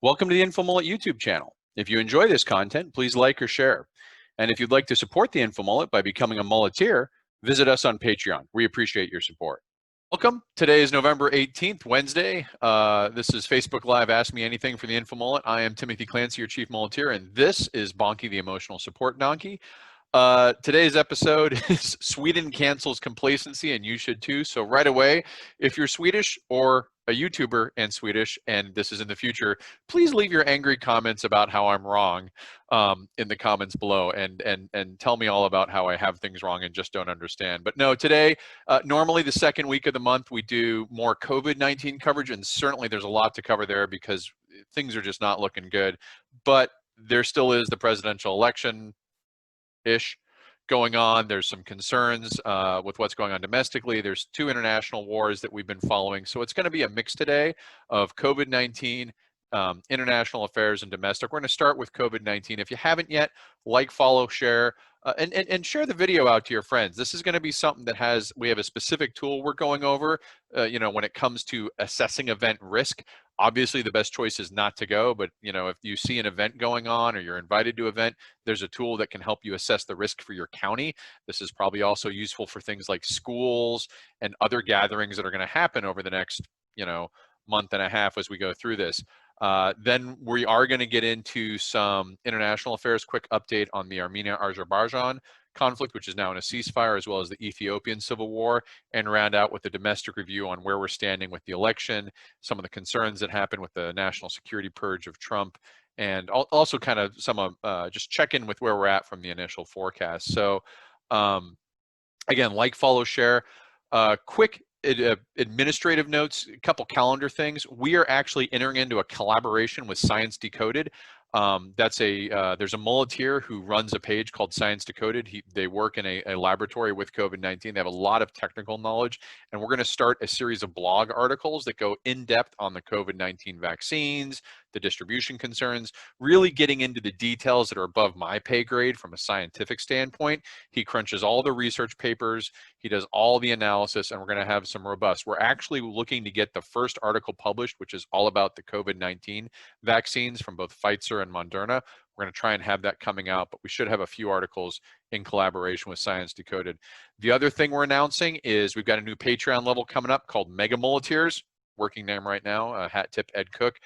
Welcome to the InfoMullet YouTube channel. If you enjoy this content, please like or share. And if you'd like to support the InfoMullet by becoming a mulleteer, visit us on Patreon. We appreciate your support. Welcome. Today is November 18th, Wednesday. This is Facebook Live Ask Me Anything for the InfoMullet. I am Timothy Clancy, your Chief Mulleteer, and this is Bonky, the Emotional Support Donkey. Today's episode is Sweden cancels complacency, and you should too. So right away, if you're Swedish or a YouTuber and Swedish, and this is in the future, please leave your angry comments about how I'm wrong in the comments below, and tell me all about how I have things wrong and just don't understand. But no, today, normally the second week of the month, we do more COVID-19 coverage, and certainly there's a lot to cover there because things are just not looking good. But there still is the presidential election ish going on. There's some concerns with what's going on domestically. There's two international wars that we've been following. So it's going to be a mix today of COVID-19, international affairs, and domestic. We're going to start with COVID-19. If you haven't yet, like, follow, share, and share the video out to your friends. This is going to be something that we have a specific tool we're going over, when it comes to assessing event risk. Obviously, the best choice is not to go, but if you see an event going on or you're invited to an event, there's a tool that can help you assess the risk for your county. This is probably also useful for things like schools and other gatherings that are going to happen over the next, month and a half as we go through this. Then we are going to get into some international affairs, quick update on the Armenia-Azerbaijan conflict, which is now in a ceasefire, as well as the Ethiopian Civil War, and round out with a domestic review on where we're standing with the election, some of the concerns that happened with the national security purge of Trump, and also kind of some just check in with where we're at from the initial forecast. So again, like, follow, share. Quick administrative notes, a couple calendar things. We are actually entering into a collaboration with Science Decoded. There's a mulleteer who runs a page called Science Decoded. They work in a laboratory with COVID-19. They have a lot of technical knowledge, and we're going to start a series of blog articles that go in depth on the COVID-19 vaccines, the distribution concerns, really getting into the details that are above my pay grade from a scientific standpoint. He crunches all the research papers, he does all the analysis, and we're going to have some robust. We're actually looking to get the first article published, which is all about the COVID-19 vaccines from both Pfizer and Moderna. We're going to try and have that coming out, but we should have a few articles in collaboration with Science Decoded. The other thing we're announcing is we've got a new Patreon level coming up called MEGA-MULLETEERS, working name right now, hat tip Ed Cook.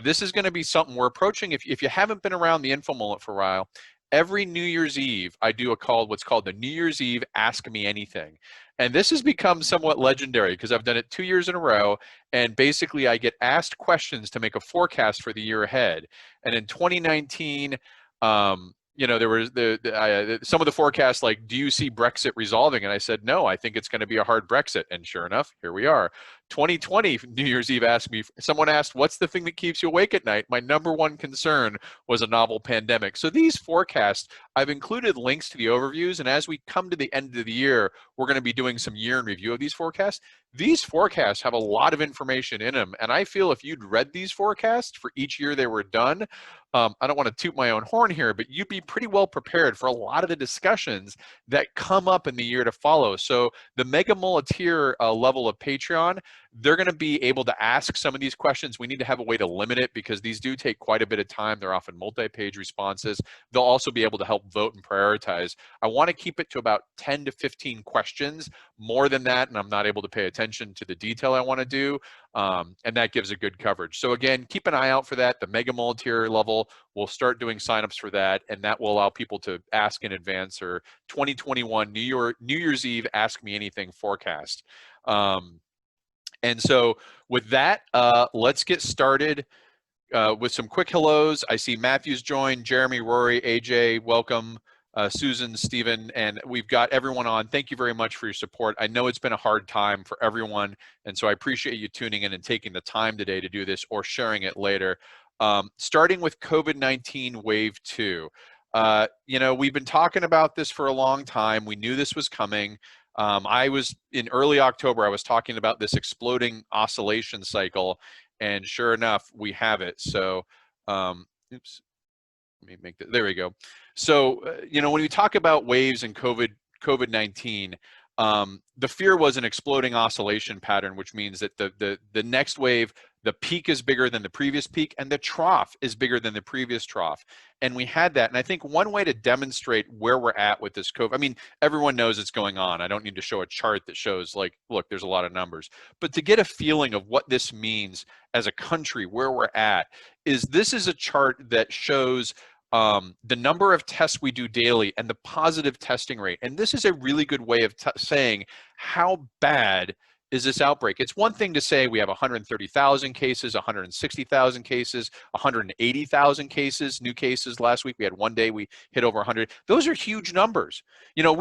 This is going to be something we're approaching. If you haven't been around the InfoMullet for a while, every New Year's Eve, I do what's called the New Year's Eve Ask Me Anything. And this has become somewhat legendary because I've done it 2 years in a row. And basically, I get asked questions to make a forecast for the year ahead. And in 2019, there was some of the forecasts like, do you see Brexit resolving? And I said, no, I think it's going to be a hard Brexit. And sure enough, here we are. 2020 New Year's Eve someone asked, what's the thing that keeps you awake at night? My number one concern was a novel pandemic. So these forecasts, I've included links to the overviews. And as we come to the end of the year, we're going to be doing some year in review of these forecasts. These forecasts have a lot of information in them. And I feel if you'd read these forecasts for each year they were done, I don't want to toot my own horn here, but you'd be pretty well prepared for a lot of the discussions that come up in the year to follow. So the MEGA-MULLETEER level of Patreon, they're going to be able to ask some of these questions. We need to have a way to limit it because these do take quite a bit of time. They're often multi-page responses. They'll also be able to help vote and prioritize. I want to keep it to about 10 to 15 questions. More than that, and I'm not able to pay attention to the detail I want to do. And that gives a good coverage. So again, keep an eye out for that. The MEGA-MULLETEER level, we'll start doing signups for that, and that will allow people to ask in advance or 2021 New Year's Eve Ask Me Anything forecast. And so with that, let's get started with some quick hellos. I see Matthew's joined, Jeremy, Rory, AJ, welcome. Susan, Stephen, and we've got everyone on. Thank you very much for your support. I know it's been a hard time for everyone, and so I appreciate you tuning in and taking the time today to do this or sharing it later. Starting with COVID-19 Wave 2. We've been talking about this for a long time. We knew this was coming. I was in early October, I was talking about this exploding oscillation cycle, and sure enough, we have it. So, oops. Let me make that, there we go. So, when we talk about waves and COVID-19, the fear was an exploding oscillation pattern, which means that the next wave The peak is bigger than the previous peak, and the trough is bigger than the previous trough. And we had that. And I think one way to demonstrate where we're at with this COVID, I mean, everyone knows it's going on. I don't need to show a chart that shows, like, look, there's a lot of numbers. But to get a feeling of what this means as a country, where we're at, this is a chart that shows the number of tests we do daily and the positive testing rate. And this is a really good way of saying how bad is this outbreak. It's one thing to say we have 130,000 cases, 160,000 cases, 180,000 cases, new cases last week. We had one day we hit over 100. Those are huge numbers. You know,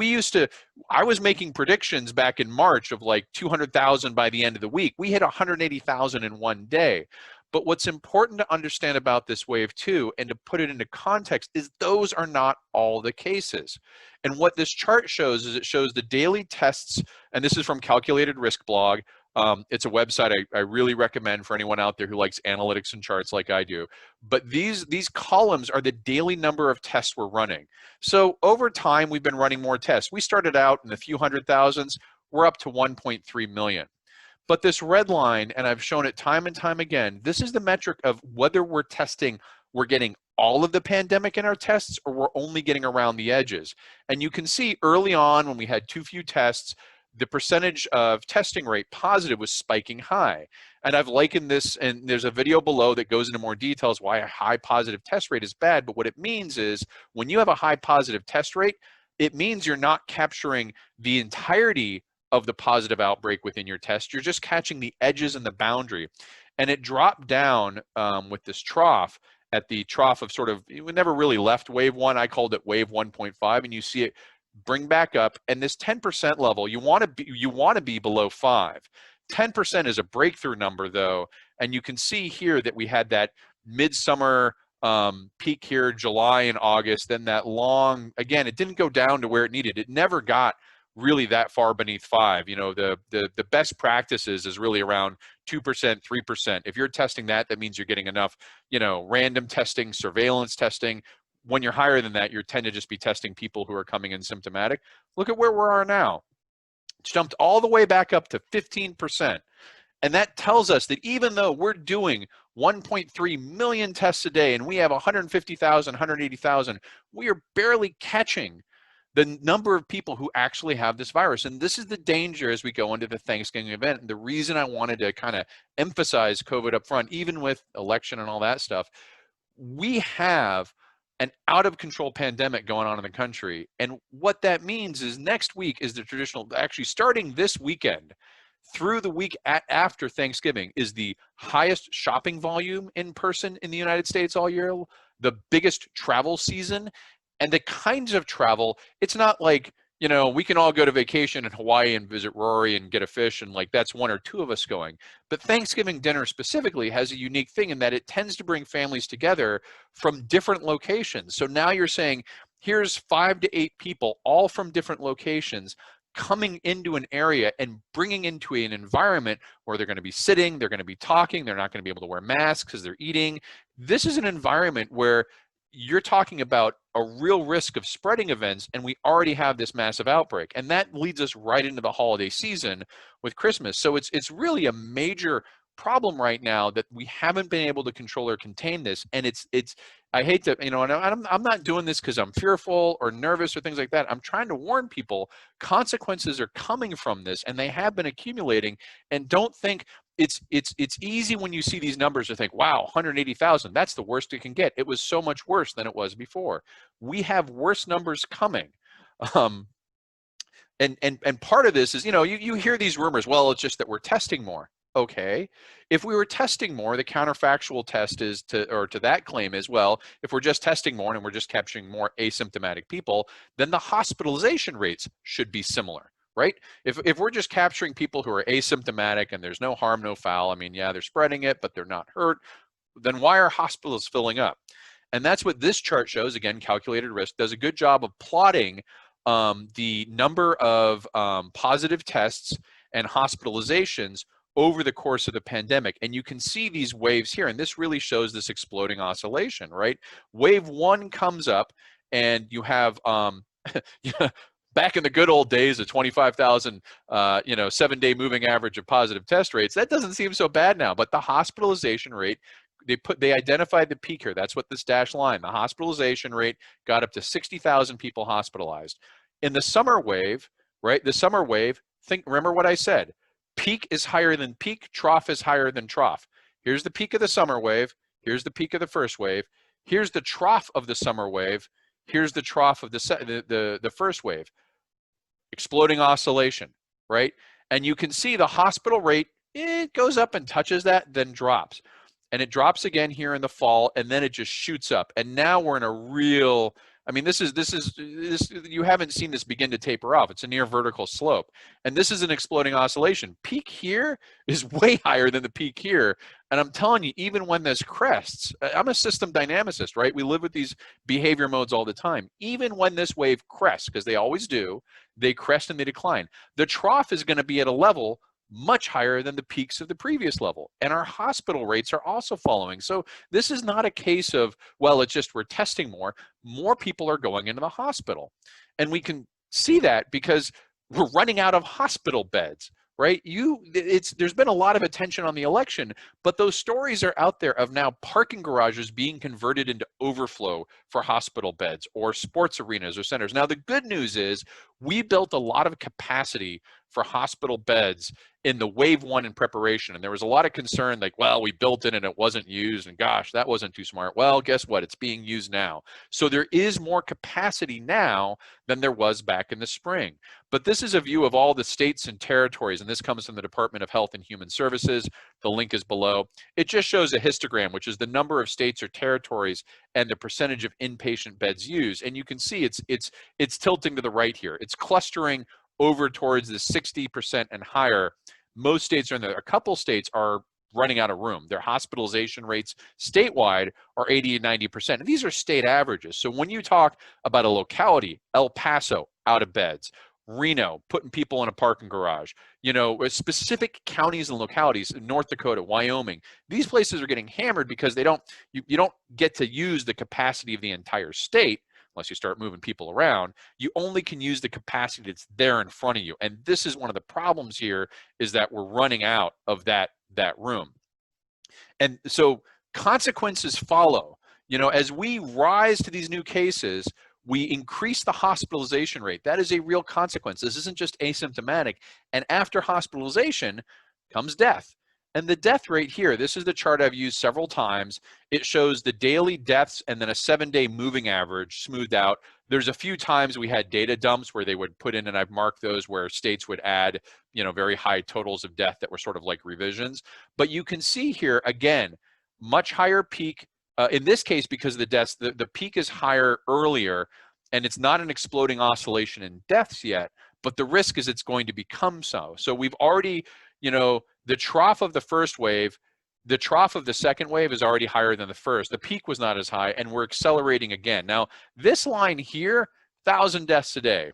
I was making predictions back in March of like 200,000 by the end of the week. We hit 180,000 in one day. But what's important to understand about this wave too, and to put it into context, is those are not all the cases. And what this chart shows is it shows the daily tests, and this is from Calculated Risk blog. It's a website I really recommend for anyone out there who likes analytics and charts like I do. But these columns are the daily number of tests we're running. So over time, we've been running more tests. We started out in a few hundred thousands. We're up to 1.3 million. But this red line, and I've shown it time and time again, this is the metric of whether we're getting all of the pandemic in our tests, or we're only getting around the edges. And you can see early on when we had too few tests, the percentage of testing rate positive was spiking high. And I've likened this, and there's a video below that goes into more details why a high positive test rate is bad. But what it means is when you have a high positive test rate, it means you're not capturing the entirety of the positive outbreak within your test. You're just catching the edges and the boundary. And it dropped down with this trough, at the trough of sort of, we never really left wave 1. I called it wave 1.5, and you see it bring back up. And this 10% level, you want to be below 5. 10% is a breakthrough number though, and you can see here that we had that midsummer peak here, July and August, then that long, again, it didn't go down to where it needed. It never got really that far beneath 5. You know, the best practices is really around 2%, 3%. If you're testing that, that means you're getting enough, you know, random testing, surveillance testing. When you're higher than that, you tend to just be testing people who are coming in symptomatic. Look at where we are now. It's jumped all the way back up to 15%. And that tells us that even though we're doing 1.3 million tests a day and we have 150,000, 180,000, we are barely catching the number of people who actually have this virus. And this is the danger as we go into the Thanksgiving event. And the reason I wanted to kind of emphasize COVID up front, even with election and all that stuff, we have an out of control pandemic going on in the country. And what that means is next week is the traditional, actually starting this weekend through the week after Thanksgiving, is the highest shopping volume in person in the United States all year, the biggest travel season. And the kinds of travel, it's not like, you know, we can all go to vacation in Hawaii and visit Rory and get a fish, and like that's one or two of us going. But Thanksgiving dinner specifically has a unique thing in that it tends to bring families together from different locations. So now you're saying, here's 5 to 8 people, all from different locations, coming into an area and bringing into an environment where they're going to be sitting, they're going to be talking, they're not going to be able to wear masks because they're eating. This is an environment where you're talking about a real risk of spreading events, and we already have this massive outbreak. And that leads us right into the holiday season with Christmas. So it's really a major problem right now that we haven't been able to control or contain this. And it's I hate to, you know, and I'm not doing this because I'm fearful or nervous or things like that. I'm trying to warn people consequences are coming from this, and they have been accumulating. And don't think it's easy when you see these numbers to think, wow, 180,000, that's the worst it can get. It was so much worse than it was before. We have worse numbers coming. And part of this is, you know, you hear these rumors, well, it's just that we're testing more. Okay, if we were testing more, the counterfactual test is to that claim is, well, if we're just testing more and we're just capturing more asymptomatic people, then the hospitalization rates should be similar, right? If we're just capturing people who are asymptomatic and there's no harm, no foul, I mean, yeah, they're spreading it, but they're not hurt, then why are hospitals filling up? And that's what this chart shows. Again, Calculated Risk does a good job of plotting the number of positive tests and hospitalizations over the course of the pandemic. And you can see these waves here, and this really shows this exploding oscillation, right? Wave 1 comes up and you have back in the good old days of 25,000, 7-day moving average of positive test rates, that doesn't seem so bad now. But the hospitalization rate, they identified the peak here. That's what this dashed line, the hospitalization rate got up to 60,000 people hospitalized. In the summer wave, right? The summer wave, remember what I said, peak is higher than peak, trough is higher than trough. Here's the peak of the summer wave, here's the peak of the first wave, here's the trough of the summer wave, here's the trough of the first wave. Exploding oscillation, right? And you can see the hospital rate, it goes up and touches that, then drops. And it drops again here in the fall, and then it just shoots up. And now we're in a real, I mean, this you haven't seen this begin to taper off. It's a near vertical slope. And this is an exploding oscillation. Peak here is way higher than the peak here. And I'm telling you, even when this crests, I'm a system dynamicist, right? We live with these behavior modes all the time. Even when this wave crests, because they always do, they crest and they decline. The trough is going to be at a level much higher than the peaks of the previous level. And our hospital rates are also following. So this is not a case of, well, it's just we're testing more. More people are going into the hospital. And we can see that because we're running out of hospital beds, right? There's been a lot of attention on the election, but those stories are out there of now parking garages being converted into overflow for hospital beds or sports arenas or centers. Now, the good news is we built a lot of capacity for hospital beds in the wave one in preparation. And there was a lot of concern like, well, we built it and it wasn't used, and gosh, that wasn't too smart. Well, guess what? It's being used now. So there is more capacity now than there was back in the spring. But this is a view of all the states and territories, and this comes from the Department of Health and Human Services. The link is below. It just shows a histogram, which is the number of states or territories and the percentage of inpatient beds used. And you can see it's tilting to the right here. It's clustering over towards the 60% and higher. Most states are in there. A couple states are running out of room. Their hospitalization rates statewide are 80 and 90%. And these are state averages. So when you talk about a locality, El Paso, out of beds, Reno, putting people in a parking garage, specific counties and localities in North Dakota, Wyoming, these places are getting hammered because you don't get to use the capacity of the entire state unless you start moving people around. You only can use the capacity that's there in front of you. And this is one of the problems here, is that we're running out of that room. And so consequences follow. As we rise to these new cases, we increase the hospitalization rate. That is a real consequence. This isn't just asymptomatic. And after hospitalization comes death. And the death rate here, this is the chart I've used several times. It shows the daily deaths and then a 7-day moving average smoothed out. There's a few times we had data dumps where they would put in, and I've marked those, where states would add, very high totals of death that were sort of like revisions. But you can see here, again, much higher peak. In this case, because of the deaths, the peak is higher earlier, and it's not an exploding oscillation in deaths yet, but the risk is it's going to become so. So we've already, the trough of the first wave, the trough of the second wave is already higher than the first. The peak was not as high, and we're accelerating again. Now, this line here, 1,000 deaths a day.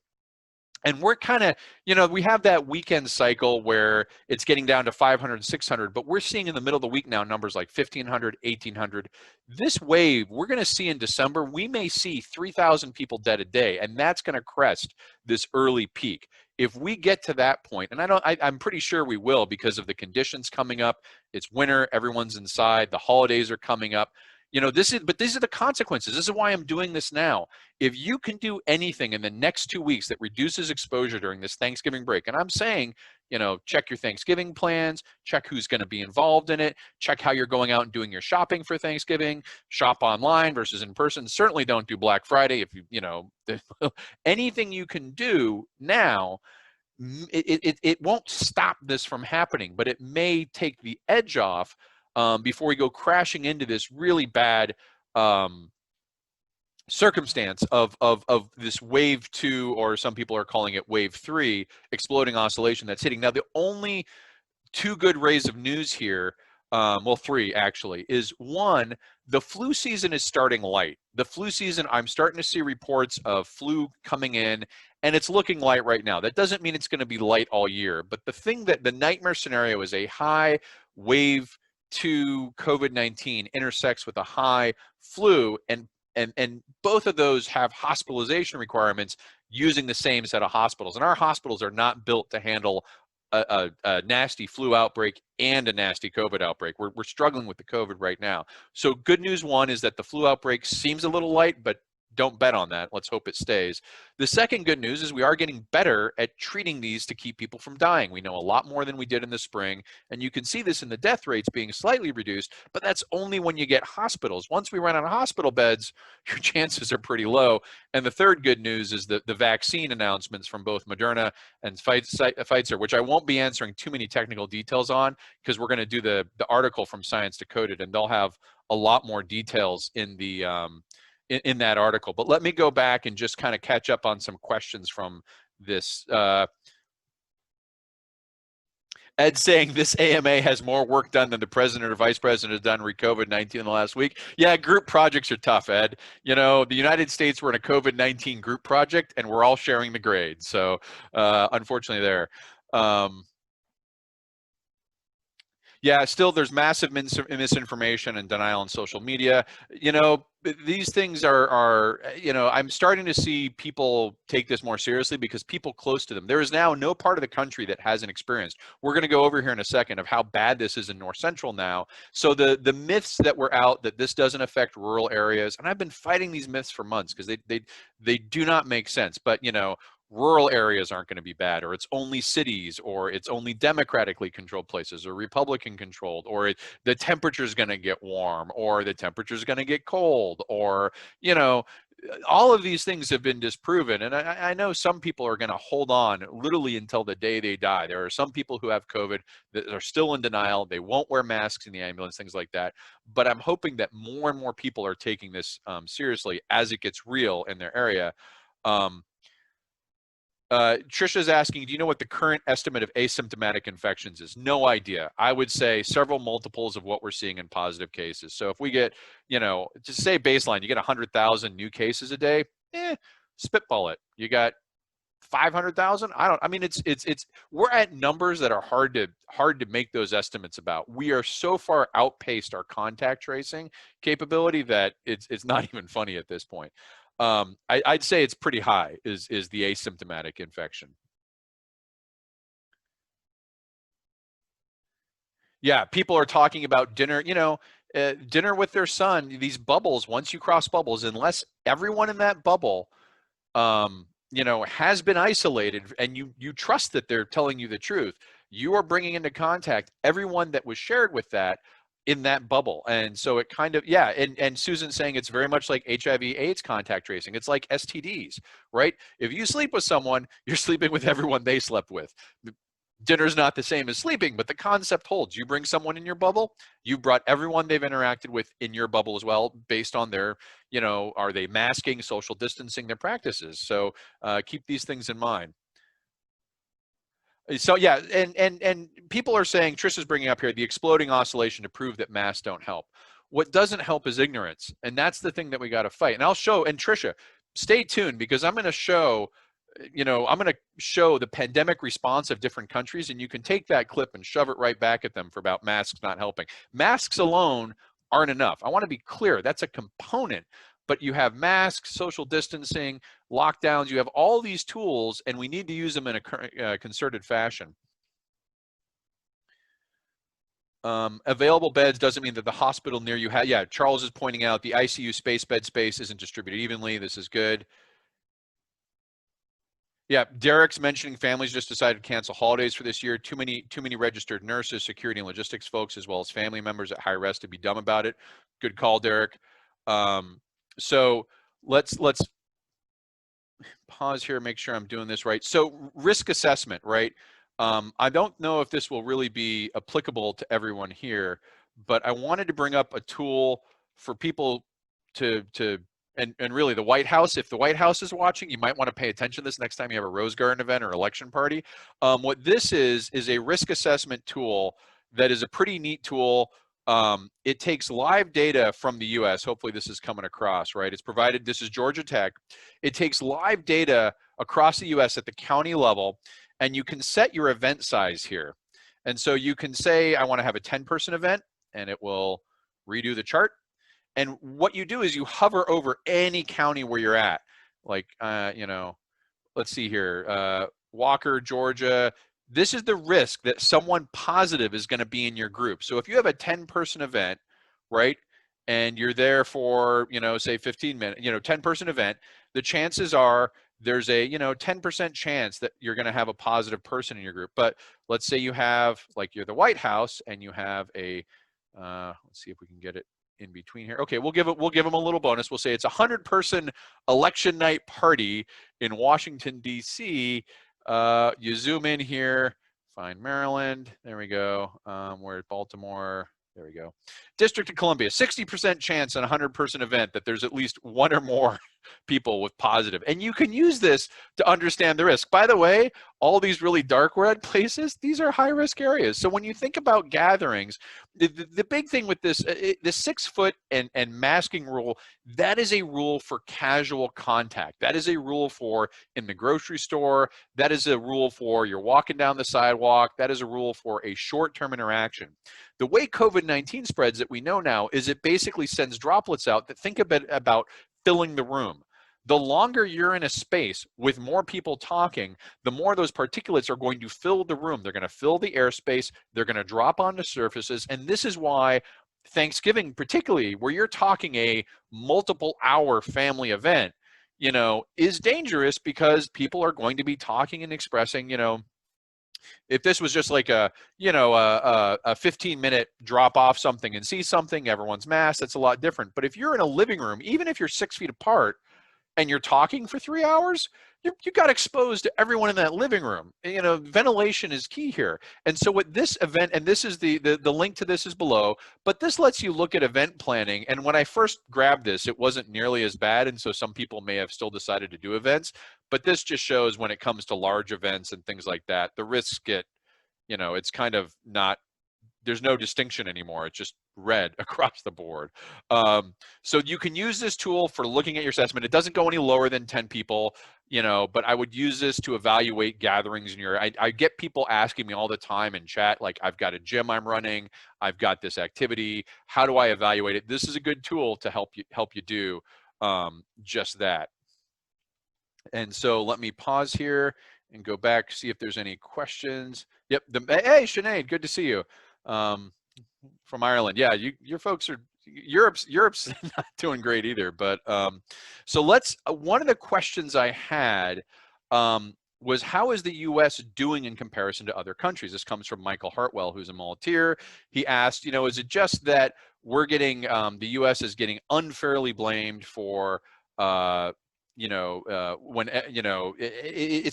And we're kind of, we have that weekend cycle where it's getting down to 500, 600, but we're seeing in the middle of the week now numbers like 1,500, 1,800. This wave, we're going to see in December, we may see 3,000 people dead a day, and that's going to crest this early peak. If we get to that point, and I'm pretty sure we will because of the conditions coming up. It's winter, everyone's inside, the holidays are coming up. But these are the consequences. This is why I'm doing this now. If you can do anything in the next 2 weeks that reduces exposure during this Thanksgiving break, and I'm saying, check your Thanksgiving plans, check who's going to be involved in it, check how you're going out and doing your shopping for Thanksgiving, shop online versus in person. Certainly don't do Black Friday. If anything you can do now, it won't stop this from happening, but it may take the edge off before we go crashing into this really bad circumstance of this wave 2, or some people are calling it wave 3, exploding oscillation that's hitting. Now, the only 2 good rays of news here, well, 3 actually, is 1, the flu season is starting light. The flu season, I'm starting to see reports of flu coming in, and it's looking light right now. That doesn't mean it's going to be light all year, but the nightmare scenario is a high wave 2 COVID-19 intersects with a high flu, and both of those have hospitalization requirements, using the same set of hospitals. And our hospitals are not built to handle a nasty flu outbreak and a nasty COVID outbreak. We're struggling with the COVID right now. So good news one is that the flu outbreak seems a little light, but don't bet on that. Let's hope it stays. The second good news is we are getting better at treating these to keep people from dying. We know a lot more than we did in the spring, and you can see this in the death rates being slightly reduced, but that's only when you get hospitals. Once we run out of hospital beds, your chances are pretty low. And the third good news is the vaccine announcements from both Moderna and Pfizer, which I won't be answering too many technical details on because we're going to do the article from Science Decoded, and they'll have a lot more details in the in that article. But let me go back and just kind of catch up on some questions from this. Ed saying this AMA has more work done than the president or vice president has done COVID-19 in the last week. Yeah, group projects are tough, Ed. You know, the United States were in a COVID-19 group project and we're all sharing the grades. So unfortunately there. Yeah, still there's massive misinformation and denial on social media. You know, these things are, you know, I'm starting to see people take this more seriously because people close to them. There is now no part of the country that hasn't experienced. We're going to go over here in a second of how bad this is in North Central now. So the myths that were out that this doesn't affect rural areas, and I've been fighting these myths for months because they do not make sense. But, you know, rural areas aren't going to be bad, or it's only cities, or it's only democratically controlled places, or Republican controlled, or the temperature is going to get warm, or the temperature is going to get cold, or, you know, all of these things have been disproven. And I know some people are going to hold on literally until the day they die. There are some people who have COVID that are still in denial. They won't wear masks in the ambulance, things like that. But I'm hoping that more and more people are taking this seriously as it gets real in their area. Trisha's asking, do you know what the current estimate of asymptomatic infections is? No idea. I would say several multiples of what we're seeing in positive cases. So if we get, you know, just say baseline, you get 100,000 new cases a day, spitball it. You got 500,000. I mean, it's we're at numbers that are hard to make those estimates about. We are so far outpaced our contact tracing capability that it's not even funny at this point. I'd say it's pretty high is the asymptomatic infection. Yeah, people are talking about dinner, you know, dinner with their son, these bubbles, once you cross bubbles, unless everyone in that bubble, you know, has been isolated and you trust that they're telling you the truth, you are bringing into contact everyone that was shared with that in that bubble. And so it kind of, yeah, and Susan's saying it's very much like HIV/AIDS contact tracing. It's like STDs, right? If you sleep with someone, you're sleeping with everyone they slept with. Dinner's not the same as sleeping, but the concept holds. You bring someone in your bubble, you brought everyone they've interacted with in your bubble as well, based on their, you know, are they masking, social distancing, their practices. So keep these things in mind. So yeah, and people are saying, Trisha's bringing up here the exploding oscillation to prove that masks don't help. What doesn't help is ignorance, and that's the thing that we got to fight. And I'll show, and Trisha, stay tuned because I'm going to show, you know, I'm going to show the pandemic response of different countries, and you can take that clip and shove it right back at them for about masks not helping. Masks alone aren't enough. I want to be clear, that's a component, but you have masks, social distancing, lockdowns, you have all these tools, and we need to use them in a concerted fashion. Available beds doesn't mean that the hospital near you yeah, Charles is pointing out the ICU bed space isn't distributed evenly. This is good. Yeah, Derek's mentioning families just decided to cancel holidays for this year. Too many registered nurses, security and logistics folks, as well as family members at high risk to be dumb about it. Good call, Derek. So let's pause here, make sure I'm doing this right. So risk assessment, right? I don't know if this will really be applicable to everyone here, but I wanted to bring up a tool for people to and really the White House, if the White House is watching, you might want to pay attention to this next time you have a Rose Garden event or election party. What this is a risk assessment tool that is a pretty neat tool. It takes live data from the US. Hopefully this is coming across, right? It's provided, this is Georgia Tech. It takes live data across the US at the county level, and you can set your event size here. And so you can say, I want to have a 10-person event, and it will redo the chart. And what you do is you hover over any county where you're at. Like, you know, let's see here, Walker, Georgia. This is the risk that someone positive is going to be in your group. So if you have a 10-person event, right, and you're there for, say 15 minutes, 10-person event, the chances are there's a, 10% chance that you're going to have a positive person in your group. But let's say you have, like, you're the White House and you have a, let's see if we can get it in between here. Okay, we'll give them a little bonus. We'll say it's a 100-person election night party in Washington, D.C. You zoom in here, find Maryland. There we go. We're at Baltimore. There we go. District of Columbia, 60% chance on a 100-person event that there's at least one or more people with positive. And you can use this to understand the risk. By the way, all these really dark red places, these are high-risk areas. So when you think about gatherings, the big thing with this, the 6 foot and masking rule, that is a rule for casual contact. That is a rule for in the grocery store. That is a rule for you're walking down the sidewalk. That is a rule for a short-term interaction. The way COVID-19 spreads that we know now is it basically sends droplets out that think a bit about filling the room. The longer you're in a space with more people talking, the more those particulates are going to fill the room. They're going to fill the airspace. They're going to drop onto surfaces. And this is why Thanksgiving, particularly where you're talking a multiple hour family event, is dangerous because people are going to be talking and expressing, if this was just like a 15-minute drop off something and see something, everyone's masked, that's a lot different. But if you're in a living room, even if you're 6 feet apart and you're talking for 3 hours, you got exposed to everyone in that living room. Ventilation is key here. And so with this event, and this is the link to this is below, but this lets you look at event planning. And when I first grabbed this, it wasn't nearly as bad. And so some people may have still decided to do events, but this just shows when it comes to large events and things like that, the risks get, it's kind of not, there's no distinction anymore. It's just red across the board. So you can use this tool for looking at your assessment. It doesn't go any lower than 10 people, but I would use this to evaluate gatherings in your, I get people asking me all the time in chat, like, I've got a gym I'm running, I've got this activity, how do I evaluate it? This is a good tool to help you do just that. And so let me pause here and go back, see if there's any questions. Yep. Hey, Sinead, good to see you. From Ireland. Yeah, your folks are, Europe's not doing great either. But so let's, one of the questions I had was, how is the US doing in comparison to other countries? This comes from Michael Hartwell, who's a muleteer. He asked, is it just that we're getting, the US is getting unfairly blamed for, it's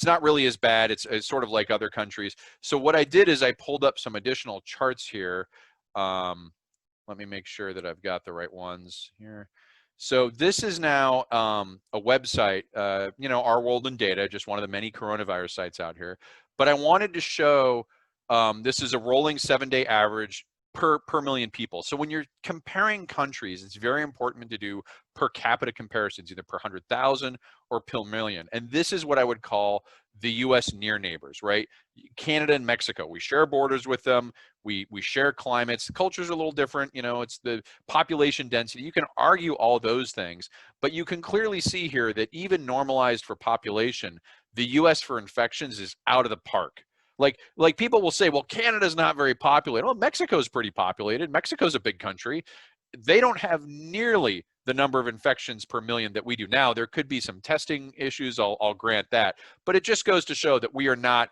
not really as bad. It's sort of like other countries. So what I did is I pulled up some additional charts here. Let me make sure that I've got the right ones here. So this is now a website, Our World in Data, just one of the many coronavirus sites out here. But I wanted to show, this is a rolling 7-day average per million people. So when you're comparing countries, it's very important to do per capita comparisons, either per 100,000 or per million. And this is what I would call the US near neighbors, right? Canada and Mexico, we share borders with them. We share climates. The cultures are a little different. It's the population density. You can argue all those things, but you can clearly see here that even normalized for population, the US for infections is out of the park. Like people will say, well, Canada's not very populated. Well, Mexico's pretty populated. Mexico's a big country. They don't have nearly the number of infections per million that we do. Now, there could be some testing issues, I'll grant that. But it just goes to show that we are not,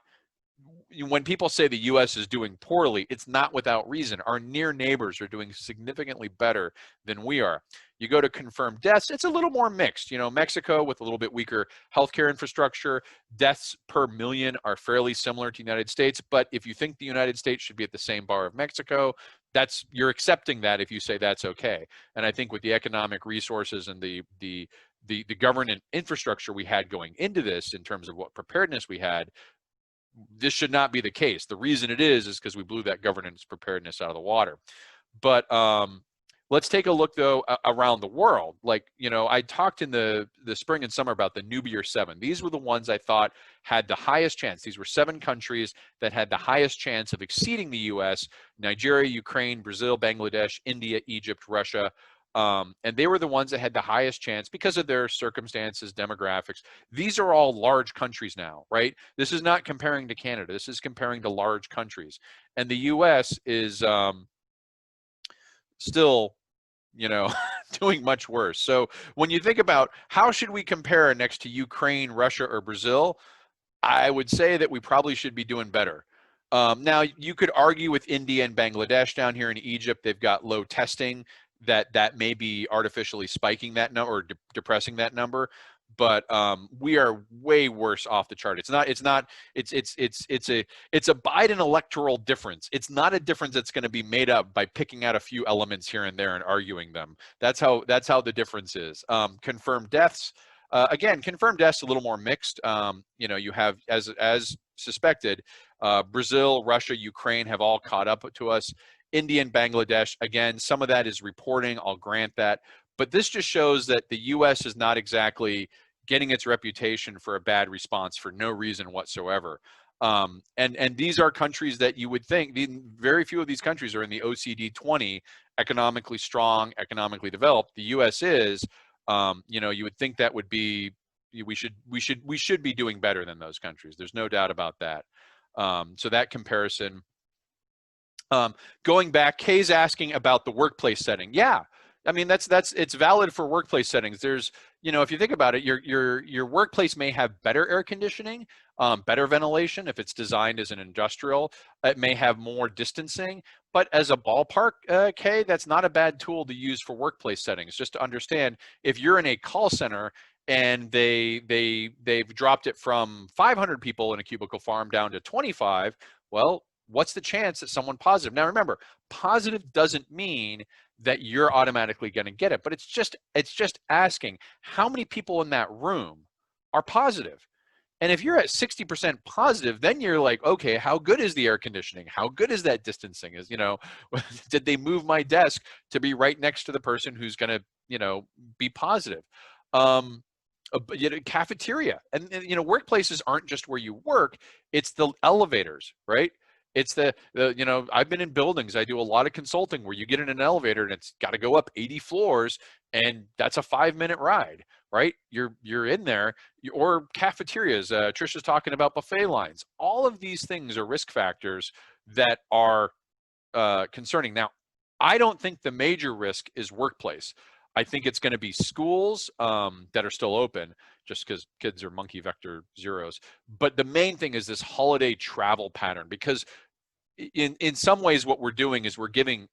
when people say the US is doing poorly, it's not without reason. Our near neighbors are doing significantly better than we are. You go to confirmed deaths, it's a little more mixed. Mexico with a little bit weaker healthcare infrastructure, deaths per million are fairly similar to the United States. But if you think the United States should be at the same bar of Mexico, you're accepting that if you say that's okay. And I think with the economic resources and the government infrastructure we had going into this, in terms of what preparedness we had, this should not be the case. The reason it is because we blew that governance preparedness out of the water. But let's take a look, though, around the world. Like, I talked in the spring and summer about the New Year 7. These were the ones I thought had the highest chance. These were 7 countries that had the highest chance of exceeding the US: Nigeria, Ukraine, Brazil, Bangladesh, India, Egypt, Russia. And they were the ones that had the highest chance because of their circumstances, demographics. These are all large countries now, right? This is not comparing to Canada. This is comparing to large countries. And the US is still, you know, doing much worse. So when you think about how should we compare next to Ukraine, Russia, or Brazil, I would say that we probably should be doing better. Now, you could argue with India and Bangladesh down here in Egypt, they've got low testing, that may be artificially spiking that number or depressing that number. But we are way worse off the chart. It's a Biden electoral difference. It's not a difference that's going to be made up by picking out a few elements here and there and arguing them. That's how the difference is. Confirmed deaths. Again, confirmed deaths a little more mixed. You know, you have, as suspected, Brazil, Russia, Ukraine have all caught up to us. India and Bangladesh, again, some of that is reporting. I'll grant that. But this just shows that the U.S. is not exactly getting its reputation for a bad response for no reason whatsoever. And these are countries that you would think, very few of these countries are in the OECD 20, economically strong, economically developed. The U.S. is. You know, you would think that would be, we should be doing better than those countries. There's no doubt about that. So that comparison. Going back, Kay's asking about the workplace setting. Yeah, I mean it's valid for workplace settings. There's, you know, if you think about it, your workplace may have better air conditioning, better ventilation if it's designed as an industrial. It may have more distancing, but as a ballpark, Kay, that's not a bad tool to use for workplace settings. Just to understand, if you're in a call center and they've dropped it from 500 people in a cubicle farm down to 25, well, what's the chance that someone positive? Now remember, positive doesn't mean that you're automatically going to get it, but it's just asking how many people in that room are positive. And if you're at 60% positive, then you're like, okay, how good is the air conditioning? How good is that distancing? Is, you know, did they move my desk to be right next to the person who's going to, you know, be positive? You know, cafeteria, and you know, workplaces aren't just where you work, it's the elevators, right? It's the you know, I've been in buildings, I do a lot of consulting where you get in an elevator and it's got to go up 80 floors and that's a 5-minute ride, right? You're in there. Or cafeterias, Trisha's talking about buffet lines. All of these things are risk factors that are concerning. Now, I don't think the major risk is workplace. I think it's going to be schools that are still open, just because kids are monkey vector zeros. But the main thing is this holiday travel pattern, because in some ways what we're doing is we're giving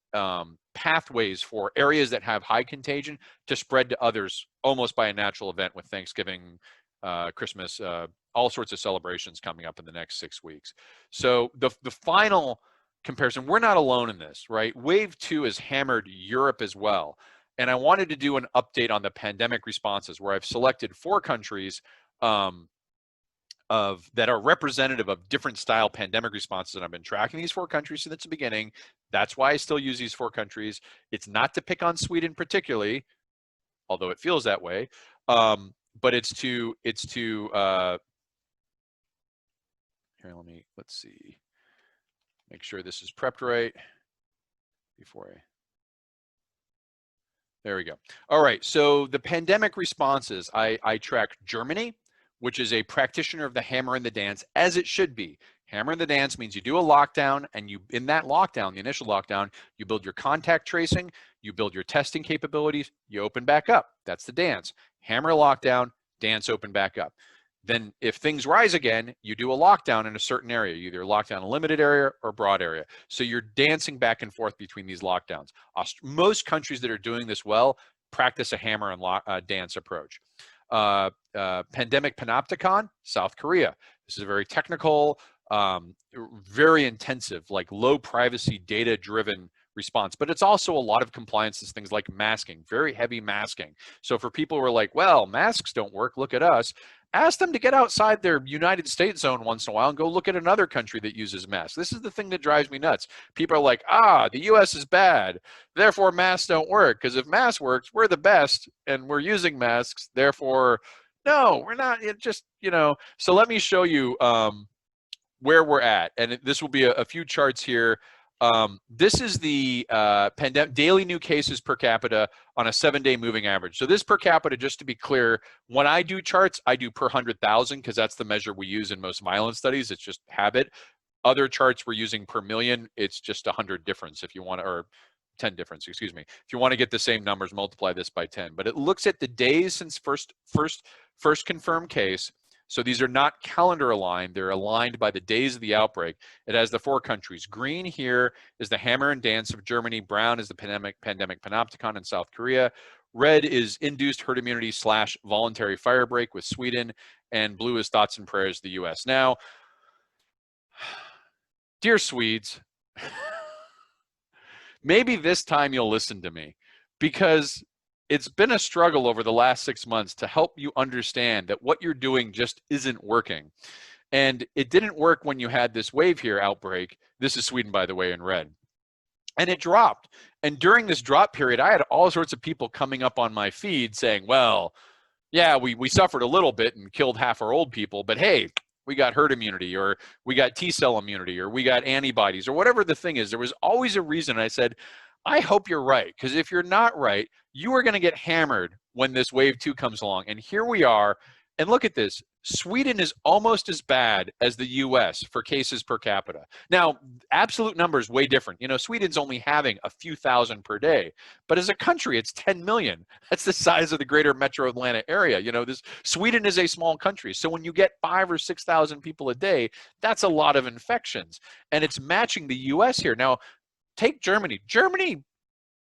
pathways for areas that have high contagion to spread to others almost by a natural event, with Thanksgiving, Christmas, all sorts of celebrations coming up in the next 6 weeks. So the final comparison, we're not alone in this, right? Wave 2 has hammered Europe as well. And I wanted to do an update on the pandemic responses, where I've selected 4 countries that are representative of different style pandemic responses. And I've been tracking these 4 countries since the beginning. That's why I still use these 4 countries. It's not to pick on Sweden particularly, although it feels that way. But it's to here, let's see, make sure this is prepped right before there we go. All right, so the pandemic responses, I track Germany, which is a practitioner of the hammer and the dance, as it should be. Hammer and the dance means you do a lockdown, and you, in that lockdown, the initial lockdown, you build your contact tracing, you build your testing capabilities, you open back up. That's the dance. Hammer lockdown, dance open back up. Then if things rise again, you do a lockdown in a certain area. You either lock down a limited area or broad area. So you're dancing back and forth between these lockdowns. Most countries that are doing this well practice a hammer and dance approach. Pandemic panopticon, South Korea. This is a very technical, very intensive, like low privacy, data-driven response, but it's also a lot of compliances, things like masking, very heavy masking. So for people who are like, well, masks don't work, look at us, ask them to get outside their United States zone once in a while and go look at another country that uses masks. This is the thing that drives me nuts. People are like, the US is bad, therefore masks don't work, because if masks works, we're the best and we're using masks, therefore, no, we're not. It just, you know, so let me show you where we're at. And this will be a few charts here. This is the daily new cases per capita on a 7-day moving average. So this per capita, just to be clear, when I do charts, I do per 100,000 because that's the measure we use in most violence studies. It's just habit. Other charts we're using per million. It's just 100 difference if you want to, or 10 difference, excuse me. If you want to get the same numbers, multiply this by 10. But it looks at the days since first confirmed case. So these are not calendar aligned. They're aligned by the days of the outbreak. It has the 4 countries. Green here is the hammer and dance of Germany. Brown is the pandemic panopticon in South Korea. Red is induced herd immunity / voluntary fire break with Sweden. And blue is thoughts and prayers, the US. Now, dear Swedes, maybe this time you'll listen to me, because it's been a struggle over the last 6 months to help you understand that what you're doing just isn't working. And it didn't work when you had this wave here outbreak. This is Sweden, by the way, in red. And it dropped. And during this drop period, I had all sorts of people coming up on my feed saying, well, yeah, we suffered a little bit and killed half our old people, but hey, we got herd immunity, or we got T-cell immunity, or we got antibodies, or whatever the thing is. There was always a reason. I said, I hope you're right, because if you're not right, you are going to get hammered when this wave 2 comes along. And here we are. And look at this. Sweden is almost as bad as the US for cases per capita. Now, absolute numbers way different. You know, Sweden's only having a few thousand per day, but as a country, it's 10 million. That's the size of the greater metro Atlanta area. You know, Sweden is a small country. So when you get 5,000 or 6,000 people a day, that's a lot of infections. And it's matching the US here. Now, take Germany. Germany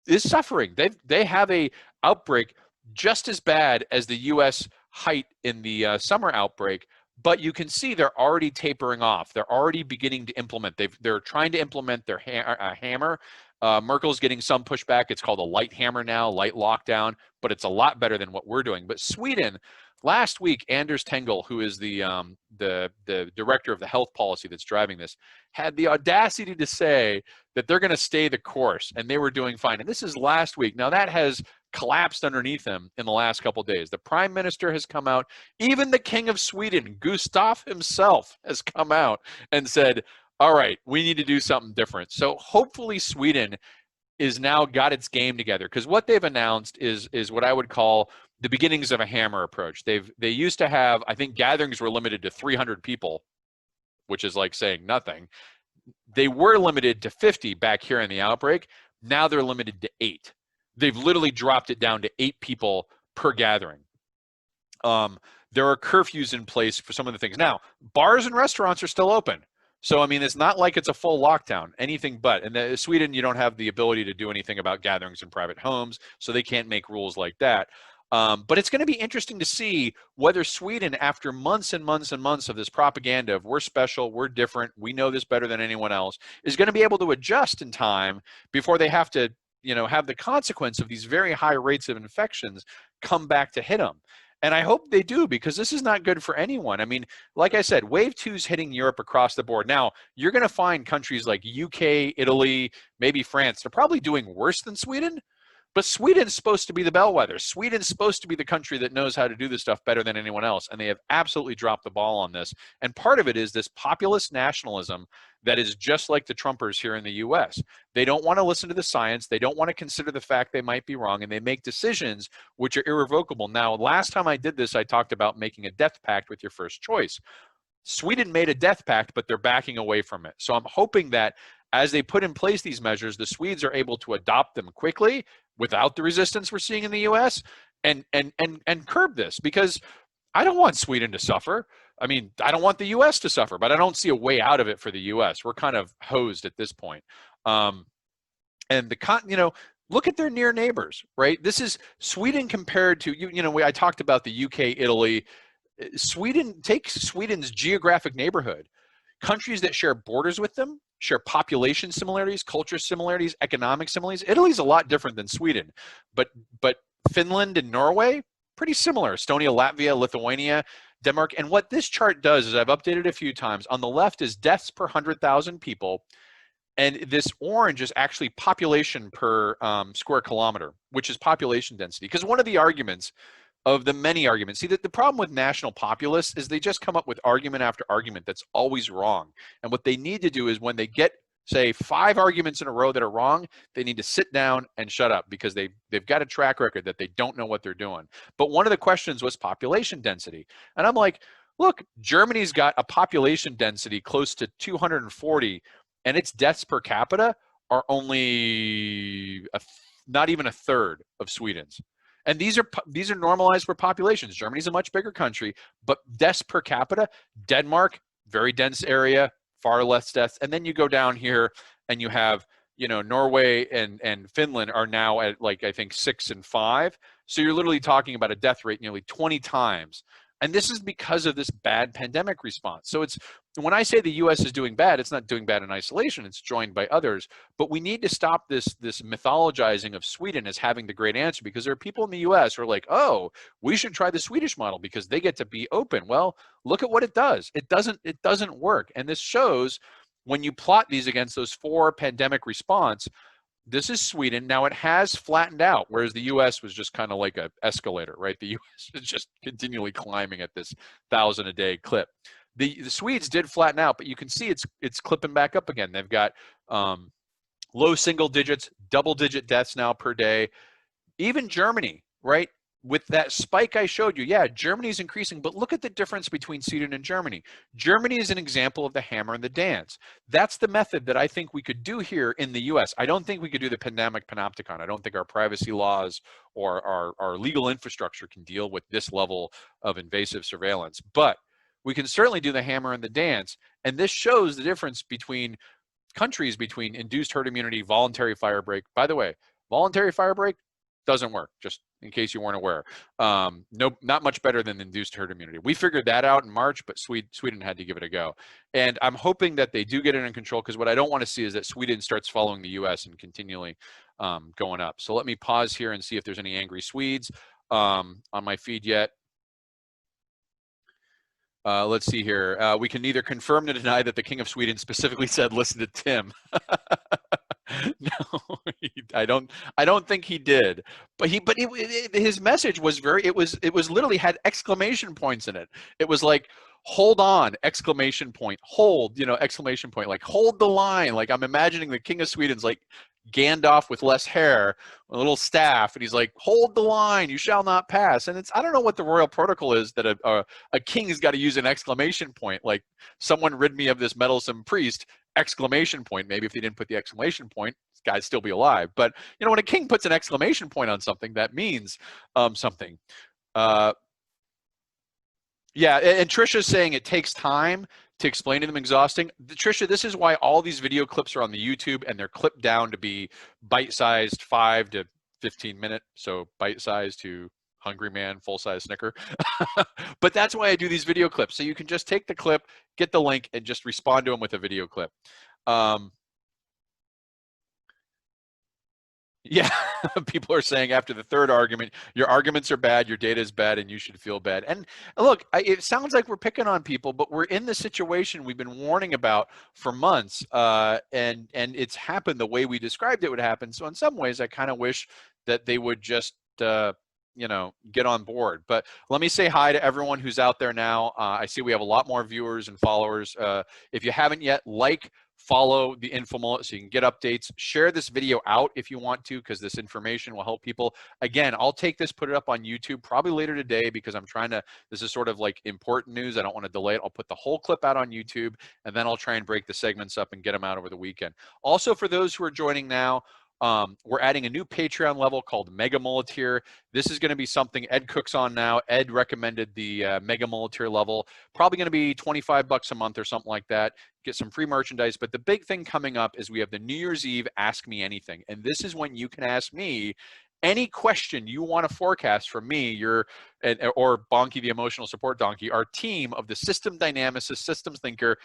is suffering. They have a outbreak just as bad as the US height in the summer outbreak, but you can see they're already tapering off. They're already beginning to implement. They're trying to implement their hammer. Merkel's getting some pushback. It's called a light hammer now, light lockdown, but it's a lot better than what we're doing. But Sweden, last week, Anders Tengel, who is the director of the health policy that's driving this, had the audacity to say that they're going to stay the course, and they were doing fine. And this is last week. Now, that has collapsed underneath him in the last couple of days. The prime minister has come out. Even the king of Sweden, Gustav himself, has come out and said, all right, we need to do something different. So hopefully Sweden is now got its game together, because what they've announced is what I would call the beginnings of a hammer approach. They used to have, I think gatherings were limited to 300 people, which is like saying nothing. They were limited to 50 back here in the outbreak. Now they're limited to 8. They've literally dropped it down to 8 people per gathering. There are curfews in place for some of the things. Now, bars and restaurants are still open. So, I mean, it's not like it's a full lockdown, anything but. And in Sweden, you don't have the ability to do anything about gatherings in private homes, so they can't make rules like that. But it's going to be interesting to see whether Sweden, after months and months and months of this propaganda of we're special, we're different, we know this better than anyone else, is going to be able to adjust in time before they have to, you know, have the consequence of these very high rates of infections come back to hit them. And I hope they do, because this is not good for anyone. I mean, like I said, wave 2 is hitting Europe across the board. Now, you're going to find countries like UK, Italy, maybe France, they're probably doing worse than Sweden. But Sweden's supposed to be the bellwether. Sweden's supposed to be the country that knows how to do this stuff better than anyone else, and they have absolutely dropped the ball on this. And part of it is this populist nationalism that is just like the Trumpers here in the US. They don't want to listen to the science. They don't want to consider the fact they might be wrong, and they make decisions which are irrevocable. Now, last time I did this, I talked about making a death pact with your first choice. Sweden made a death pact, but they're backing away from it. So I'm hoping that as they put in place these measures, the Swedes are able to adopt them quickly without the resistance we're seeing in the US and curb this, because I don't want Sweden to suffer. I mean, I don't want the US to suffer, but I don't see a way out of it for the US. We're kind of hosed at this point. And look at their near neighbors, right? This is Sweden compared to, I talked about the UK, Italy. Sweden, take Sweden's geographic neighborhood. Countries that share borders with them, share population similarities, culture similarities, economic similarities. Italy's a lot different than Sweden, but Finland and Norway, pretty similar. Estonia, Latvia, Lithuania, Denmark. And what this chart does is, I've updated a few times. On the left is deaths per 100,000 people, and this orange is actually population per square kilometer, which is population density. Because one of the arguments of the many arguments. See, the problem with national populists is they just come up with argument after argument that's always wrong. And what they need to do is, when they get say 5 arguments in a row that are wrong, they need to sit down and shut up because they've got a track record that they don't know what they're doing. But one of the questions was population density. And I'm like, look, Germany's got a population density close to 240, and its deaths per capita are only not even a third of Sweden's. And these are normalized for populations. Germany's a much bigger country, but deaths per capita, Denmark, very dense area, far less deaths. And then you go down here and you have, you know, Norway and Finland are now at, like, I think 6 and 5. So you're literally talking about a death rate nearly 20 times. And this is because of this bad pandemic response. So it's, when I say the US is doing bad, it's not doing bad in isolation, it's joined by others. But we need to stop this mythologizing of Sweden as having the great answer, because there are people in the US who are like, oh, we should try the Swedish model because they get to be open. Well, look at what it does. It doesn't work. And this shows when you plot these against those 4 pandemic response. This is Sweden. Now it has flattened out, whereas the US was just kind of like an escalator, right? The US is just continually climbing at this 1,000 a day clip. The Swedes did flatten out, but you can see it's clipping back up again. They've got low single digits, double-digit deaths now per day. Even Germany, right? With that spike I showed you, yeah, Germany's increasing, but look at the difference between Sweden and Germany. Germany is an example of the hammer and the dance. That's the method that I think we could do here in the US. I don't think we could do the pandemic panopticon. I don't think our privacy laws or our legal infrastructure can deal with this level of invasive surveillance. But we can certainly do the hammer and the dance. And this shows the difference between countries, between induced herd immunity, voluntary fire break. By the way, voluntary fire break doesn't work, just in case you weren't aware. No, not much better than induced herd immunity. We figured that out in March, but Sweden had to give it a go. And I'm hoping that they do get it in control, because what I don't want to see is that Sweden starts following the US and continually going up. So let me pause here and see if there's any angry Swedes on my feed yet. Let's see here. We can neither confirm nor deny that the King of Sweden specifically said, listen to Tim. No, I don't think he did. But his message was it was literally had exclamation points in it. It was like, hold on, exclamation point, hold, you know, exclamation point, like hold the line. Like I'm imagining the King of Sweden's like Gandalf with less hair, a little staff, and he's like, hold the line, you shall not pass. And it's, I don't know what the royal protocol is that a king's got to use an exclamation point, like someone rid me of this meddlesome priest, exclamation point. Maybe if they didn't put the exclamation point, this guy'd still be alive. But you know, when a king puts an exclamation point on something, that means something. Yeah, and Trisha's saying it takes time to explain to them, exhausting. Trisha, this is why all these video clips are on the YouTube, and they're clipped down to be bite-sized, 5 to 15 minute. So bite-sized to hungry man, full-size Snicker. But that's why I do these video clips. So you can just take the clip, get the link, and just respond to them with a video clip. Yeah, people are saying after the 3rd argument, your arguments are bad, your data is bad, and you should feel bad. And look, it sounds like we're picking on people, but we're in the situation we've been warning about for months, and it's happened the way we described it would happen. So in some ways, I kind of wish that they would just, you know, get on board. But let me say hi to everyone who's out there now. I see we have a lot more viewers and followers. If you haven't yet, follow the InfoMullet so you can get updates. Share this video out if you want to, because this information will help people. Again, I'll take this, put it up on YouTube probably later today, because I'm trying to, this is sort of like important news. I don't want to delay it. I'll put the whole clip out on YouTube, and then I'll try and break the segments up and get them out over the weekend. Also, for those who are joining now, we're adding a new Patreon level called MEGA-MULLETEER. This is going to be something Ed Cook's on now. Ed recommended the MEGA-MULLETEER level. Probably going to be 25 bucks a month or something like that. Get some free merchandise. But the big thing coming up is we have the New Year's Eve Ask Me Anything. And this is when you can ask me any question you want to forecast from me, or Bonky, the emotional support donkey, our team of the system dynamicist, systems thinker,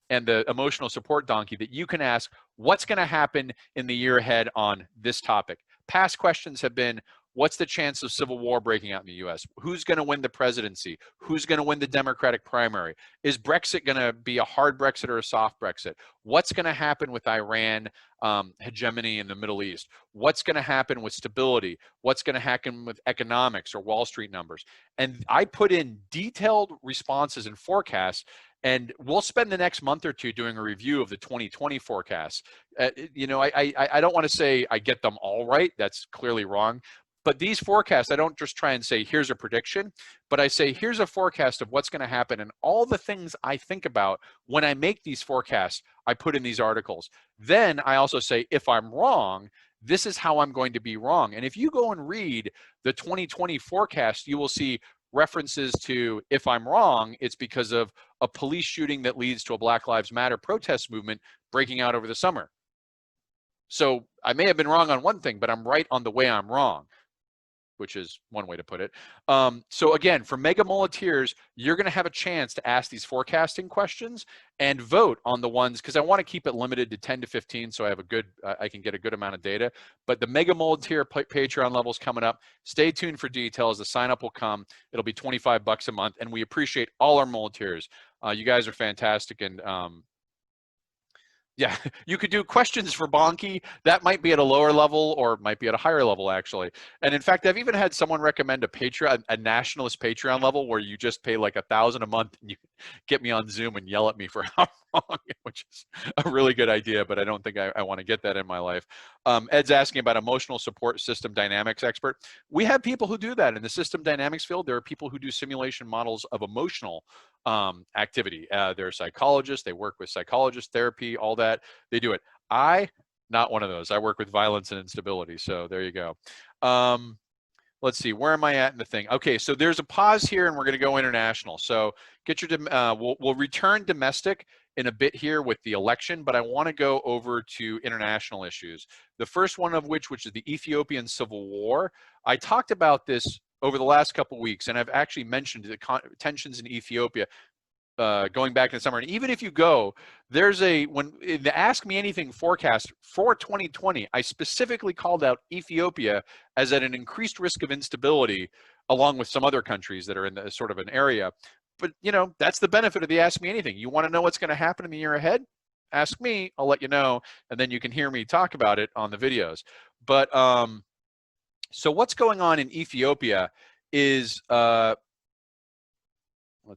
and the emotional support donkey, that you can ask what's going to happen in the year ahead on this topic. Past questions have been, what's the chance of civil war breaking out in the US? Who's going to win the presidency? Who's going to win the Democratic primary? Is Brexit going to be a hard Brexit or a soft Brexit? What's going to happen with Iran hegemony in the Middle East? What's going to happen with stability? What's going to happen with economics or Wall Street numbers? And I put in detailed responses and forecasts. And we'll spend the next month or two doing a review of the 2020 forecasts. You know, I don't want to say I get them all right. That's clearly wrong. But these forecasts, I don't just try and say, here's a prediction, but I say, here's a forecast of what's going to happen. And all the things I think about when I make these forecasts, I put in these articles. Then I also say, if I'm wrong, this is how I'm going to be wrong. And if you go and read the 2020 forecast, you will see references to, if I'm wrong, it's because of a police shooting that leads to a Black Lives Matter protest movement breaking out over the summer. So I may have been wrong on one thing, but I'm right on the way I'm wrong, which is one way to put it. So again, for MEGA-MULLETEERS, you're going to have a chance to ask these forecasting questions and vote on the ones, because I want to keep it limited to 10 to 15 so I have a good, I can get a good amount of data. But the MEGA-MULLETEER Patreon level's coming up. Stay tuned for details. The sign up will come. It'll be $25 a month, and we appreciate all our Mulleteers. You guys are fantastic, and yeah, you could do questions for Bonky. That might be at a lower level or might be at a higher level, actually. And in fact, I've even had someone recommend a Patreon, a nationalist Patreon level where you just pay like $1,000 a month and you get me on Zoom and yell at me for how wrong, which is a really good idea, but I don't think I want to get that in my life. Ed's asking about emotional support system dynamics expert. We have people who do that in the system dynamics field. There are people who do simulation models of emotional activity. They're psychologists. They work with psychologists, therapy, all that. They do it. Not one of those. I work with violence and instability. So there you go. Let's see, where am I at in the thing? Okay, so there's a pause here and we're gonna go international. So get your, we'll return domestic in a bit here with the election, but I wanna go over to international issues. The first one of which is the Ethiopian Civil War. I talked about this over the last couple of weeks, and I've actually mentioned the tensions in Ethiopia going back in the summer. And even if you go, there's in the Ask Me Anything forecast for 2020, I specifically called out Ethiopia as at an increased risk of instability, along with some other countries that are in the, sort of an area. But you know, that's the benefit of the Ask Me Anything. You want to know what's going to happen in the year ahead? Ask me, I'll let you know, and then you can hear me talk about it on the videos. But so what's going on in Ethiopia is, let's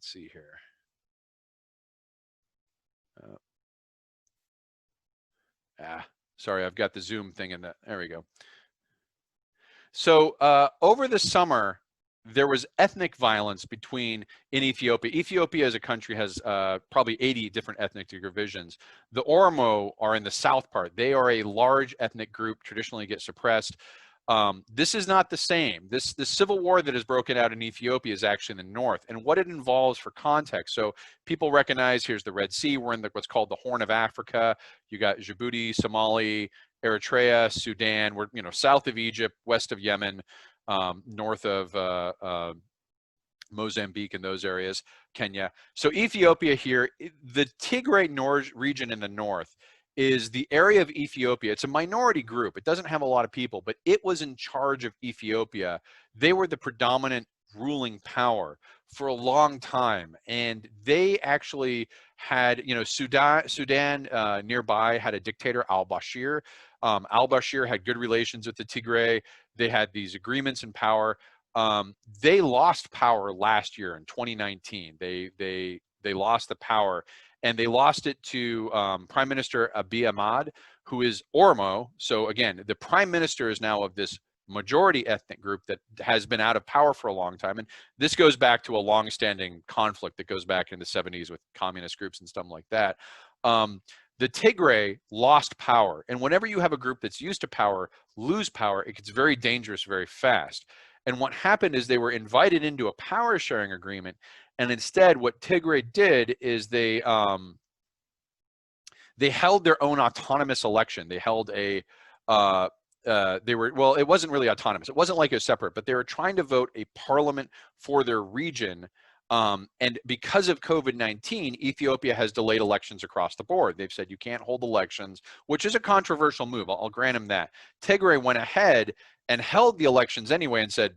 see here. Sorry, I've got the Zoom thing in that. There we go. So over the summer, there was ethnic violence in Ethiopia. Ethiopia as a country has probably 80 different ethnic divisions. The Oromo are in the south part. They are a large ethnic group, traditionally get suppressed. This is not the same. The civil war that has broken out in Ethiopia is actually in the north, and what it involves for context. So people recognize, here's the Red Sea. We're in what's called the Horn of Africa. You got Djibouti, Somali, Eritrea, Sudan. We're south of Egypt, west of Yemen, north of Mozambique and those areas, Kenya. So Ethiopia here, the Tigray region in the north is the area of Ethiopia. It's a minority group. It doesn't have a lot of people, but it was in charge of Ethiopia. They were the predominant ruling power for a long time. And they actually had, Sudan nearby had a dictator, al-Bashir. Al-Bashir had good relations with the Tigray. They had these agreements in power. They lost power last year in 2019. They lost the power. And they lost it to Prime Minister Abiy Ahmed, who is Oromo. So again, the Prime Minister is now of this majority ethnic group that has been out of power for a long time. And this goes back to a long-standing conflict that goes back in the 70s with communist groups and stuff like that. The Tigray lost power. And whenever you have a group that's used to power lose power, it gets very dangerous very fast. And what happened is they were invited into a power sharing agreement. And instead, what Tigray did is they held their own autonomous election. They held it wasn't really autonomous. It wasn't like it was separate, but they were trying to vote a parliament for their region. And because of COVID-19, Ethiopia has delayed elections across the board. They've said you can't hold elections, which is a controversial move. I'll grant them that. Tigray went ahead and held the elections anyway and said,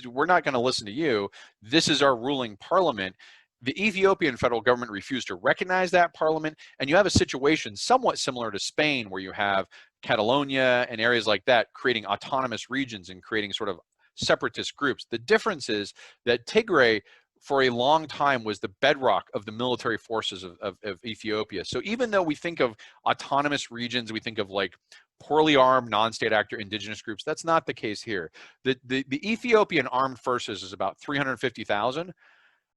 we're not going to listen to you. This is our ruling parliament. The Ethiopian federal government refused to recognize that parliament. And you have a situation somewhat similar to Spain, where you have Catalonia and areas like that creating autonomous regions and creating sort of separatist groups. The difference is that Tigray, for a long time was the bedrock of the military forces of Ethiopia. So even though we think of autonomous regions, we think of like poorly armed non-state actor indigenous groups, that's not the case here. The Ethiopian armed forces is about 350,000.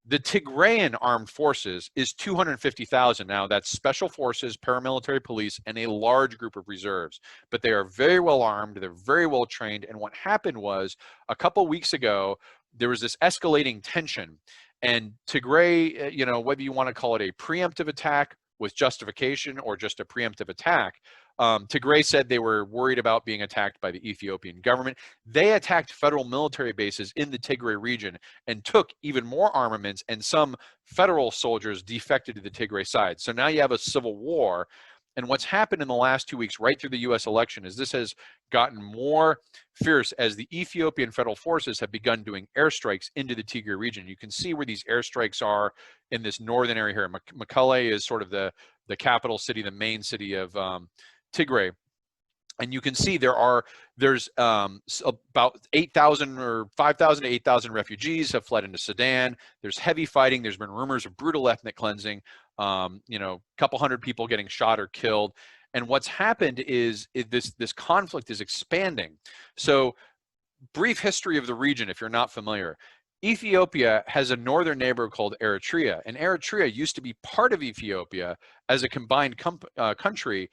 The Tigrayan armed forces is 250,000. Now that's special forces, paramilitary police, and a large group of reserves. But they are very well armed, they're very well trained. And what happened was a couple weeks ago, there was this escalating tension. And Tigray, you know, whether you want to call it a preemptive attack with justification or just a preemptive attack, Tigray said they were worried about being attacked by the Ethiopian government. They attacked federal military bases in the Tigray region and took even more armaments, and some federal soldiers defected to the Tigray side. So now you have a civil war. And what's happened in the last 2 weeks, right through the US election, is this has gotten more fierce as the Ethiopian federal forces have begun doing airstrikes into the Tigray region. You can see where these airstrikes are in this northern area here. Mekelle is sort of the capital city, the main city of Tigray. And you can see there's about 8,000 or 5,000 to 8,000 refugees have fled into Sudan. There's heavy fighting. There's been rumors of brutal ethnic cleansing. You know, a couple hundred people getting shot or killed. And what's happened is this conflict is expanding. So, brief history of the region, if you're not familiar. Ethiopia has a northern neighbor called Eritrea, and Eritrea used to be part of Ethiopia as a combined country.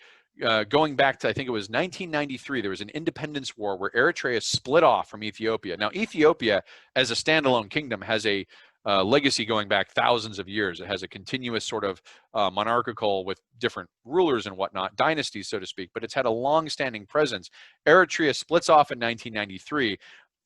Going back to, I think it was 1993, there was an independence war where Eritrea split off from Ethiopia. Now, Ethiopia, as a standalone kingdom, has a legacy going back thousands of years. It has a continuous sort of monarchical with different rulers and whatnot, dynasties, so to speak, but it's had a long-standing presence. Eritrea splits off in 1993,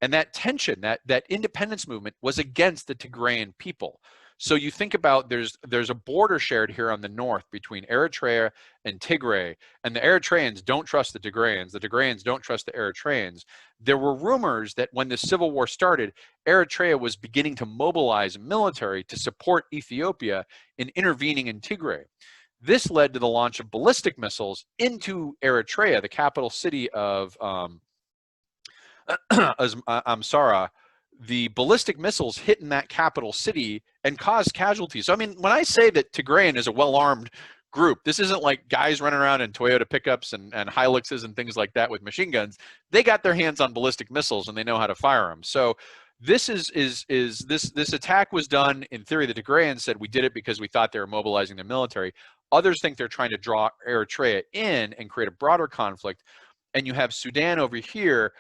and that tension, that independence movement was against the Tigrayan people. So you think about there's a border shared here on the north between Eritrea and Tigray, and the Eritreans don't trust the Tigrayans don't trust the Eritreans. There were rumors that when the civil war started, Eritrea was beginning to mobilize military to support Ethiopia in intervening in Tigray. This led to the launch of ballistic missiles into Eritrea, the capital city of Amsara. The ballistic missiles hit in that capital city and caused casualties. So, I mean, when I say that Tigrayan is a well-armed group, this isn't like guys running around in Toyota pickups and Hiluxes and things like that with machine guns. They got their hands on ballistic missiles and they know how to fire them. So this this attack was done, in theory, the Tigrayans said we did it because we thought they were mobilizing their military. Others think they're trying to draw Eritrea in and create a broader conflict. And you have Sudan over here,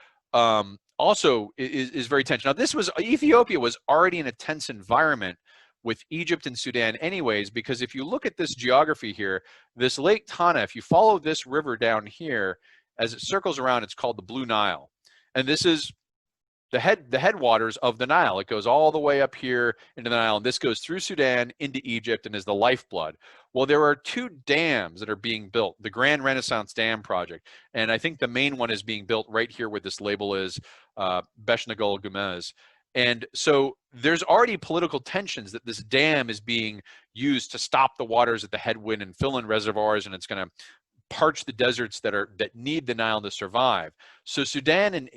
also is very tense. Now, Ethiopia was already in a tense environment with Egypt and Sudan anyways, because if you look at this geography here, this Lake Tana, if you follow this river down here, as it circles around, it's called the Blue Nile. And this is the headwaters of the Nile. It goes all the way up here into the Nile, and this goes through Sudan into Egypt and is the lifeblood. Well, there are two dams that are being built, the Grand Renaissance Dam project, and I think the main one is being built right here where this label is, Beshnagol Gumez. And so there's already political tensions that this dam is being used to stop the waters at the headwind and fill in reservoirs, and it's going to parch the deserts that need the Nile to survive. So Sudan and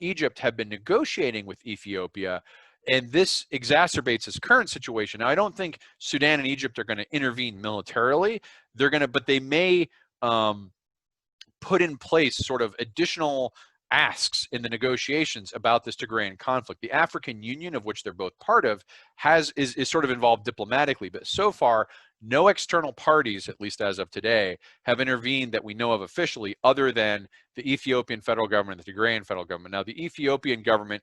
Egypt have been negotiating with Ethiopia, and this exacerbates this current situation. Now, I don't think Sudan and Egypt are going to intervene militarily. But they may put in place sort of additional asks in the negotiations about this Tigrayan conflict. The African Union, of which they're both part of, is sort of involved diplomatically, but so far, no external parties, at least as of today, have intervened that we know of officially, other than the Ethiopian federal government and the Tigrayan federal government. Now, the Ethiopian government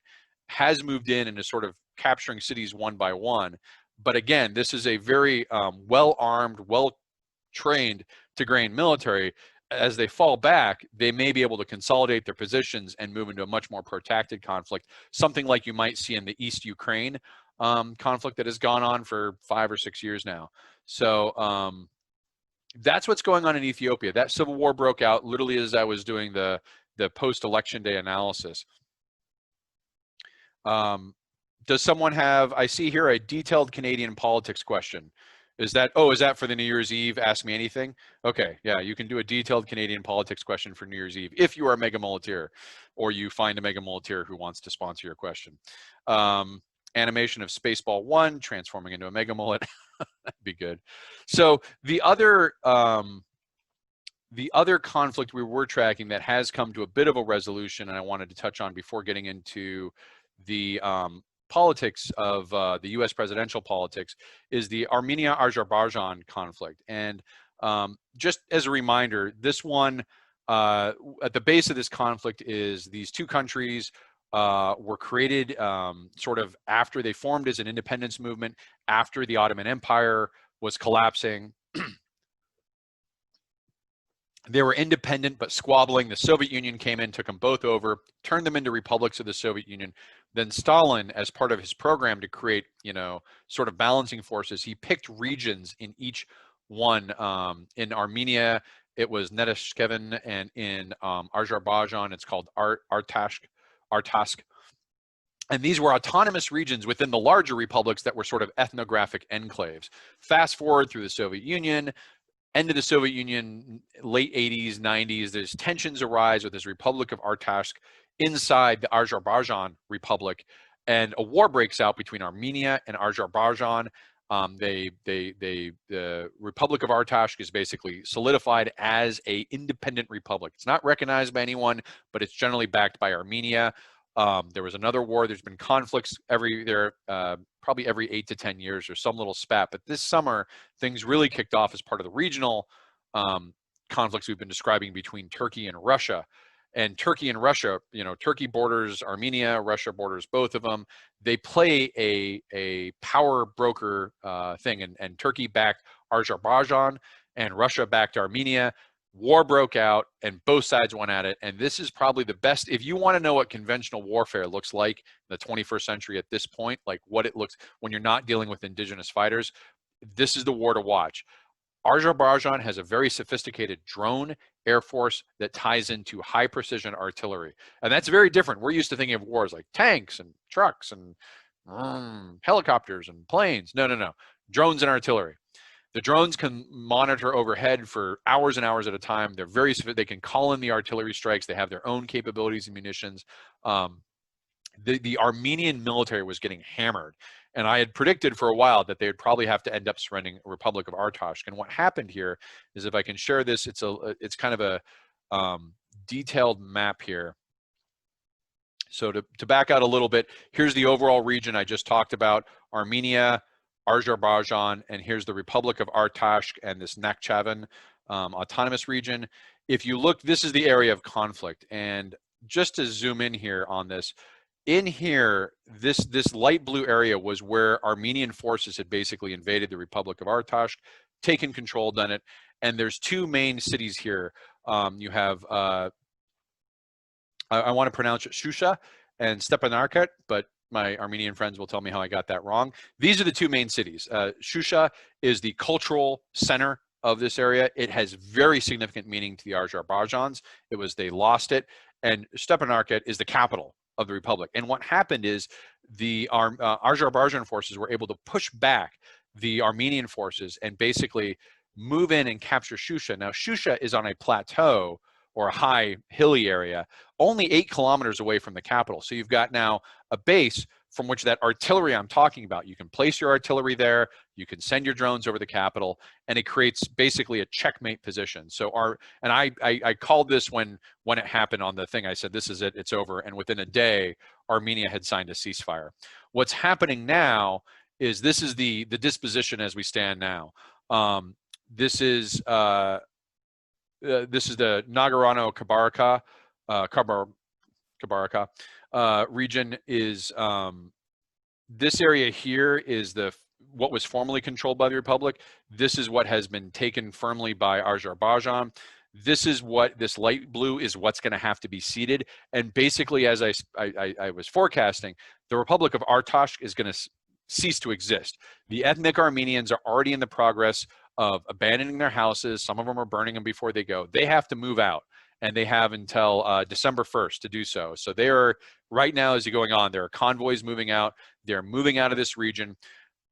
has moved in and is sort of capturing cities one by one, but again, this is a very well-armed, well-trained Tigrayan military. As they fall back, they may be able to consolidate their positions and move into a much more protracted conflict, something like you might see in the East Ukraine conflict that has gone on for 5 or 6 years now. So that's what's going on in Ethiopia. That civil war broke out literally as I was doing the post-election day analysis. Does someone have, I see here, a detailed Canadian politics question. Is that for the New Year's Eve? Ask me anything. Okay, yeah, you can do a detailed Canadian politics question for New Year's Eve if you are a mega-mulleteer, or you find a mega-mulleteer who wants to sponsor your question. animation of Spaceball 1 transforming into a mega mullet. That'd be good. So the other conflict we were tracking that has come to a bit of a resolution, and I wanted to touch on before getting into the politics of the U.S. presidential politics, is the Armenia-Azerbaijan conflict. And just as a reminder, this one, at the base of this conflict is these two countries were created sort of after they formed as an independence movement, after the Ottoman Empire was collapsing. They were independent but squabbling. The Soviet Union came in, took them both over, turned them into republics of the Soviet Union. Then Stalin, as part of his program to create, sort of balancing forces, he picked regions in each one. In Armenia, it was Netashkevan, and in Azerbaijan, it's called Artashk. And these were autonomous regions within the larger republics that were sort of ethnographic enclaves. Fast forward through the Soviet Union, end of the Soviet Union, late 80s, 90s, there's tensions arise with this Republic of Artashk inside the Azerbaijan Republic, and a war breaks out between Armenia and Azerbaijan. The Republic of Artashk is basically solidified as an independent republic. It's not recognized by anyone, but it's generally backed by Armenia. There was another war. There's been conflicts probably every 8 to 10 years or some little spat. But this summer, things really kicked off as part of the regional conflicts we've been describing between Turkey and Russia. And Turkey and Russia, Turkey borders Armenia, Russia borders both of them. They play a power broker thing, and Turkey backed Azerbaijan and Russia backed Armenia. War broke out and both sides went at it. And this is probably the best, if you want to know what conventional warfare looks like in the 21st century at this point, like what it looks when you're not dealing with indigenous fighters, this is the war to watch. Azerbaijan has a very sophisticated drone air force that ties into high precision artillery. And that's very different. We're used to thinking of wars like tanks and trucks and helicopters and planes. No. Drones and artillery. The drones can monitor overhead for hours and hours at a time. They can call in the artillery strikes. They have their own capabilities and munitions. The Armenian military was getting hammered. And I had predicted for a while that they would probably have to end up surrendering the Republic of Artashk. And what happened here is, if I can share this, it's kind of a detailed map here. So to back out a little bit, here's the overall region I just talked about: Armenia, Azerbaijan, and here's the Republic of Artashk and this Nakhchivan autonomous region. If you look, this is the area of conflict. And just to zoom in here on this, in here, this light blue area was where Armenian forces had basically invaded the Republic of Artashk, taken control, done it. And there's two main cities here. You have, I want to pronounce it Shusha and Stepanakert, but my Armenian friends will tell me how I got that wrong. These are the two main cities. Shusha is the cultural center of this area. It has very significant meaning to the Azerbaijans. They lost it. And Stepanakert is the capital of the republic. And what happened is the Azerbaijan forces were able to push back the Armenian forces and basically move in and capture Shusha. Now, Shusha is on a plateau or a high hilly area, only 8 kilometers away from the capital. So you've got now a base from which that artillery I'm talking about, you can place your artillery there, you can send your drones over the capital, and it creates basically a checkmate position. So I called this when it happened on the thing, I said, this is it, it's over. And within a day, Armenia had signed a ceasefire. What's happening now is this is the disposition as we stand now. This is the Nagorno-Karabakh region. Is this area here is what was formerly controlled by the Republic. This is what has been taken firmly by Azerbaijan. This is what this light blue is what's going to have to be ceded. And basically, as I was forecasting, the Republic of Artashk is going to cease to exist. The ethnic Armenians are already in the progress of abandoning their houses. Some of them are burning them before they go. They have to move out, and they have until December 1st to do so. So they are, right now as you're going on, there are convoys moving out. They're moving out of this region.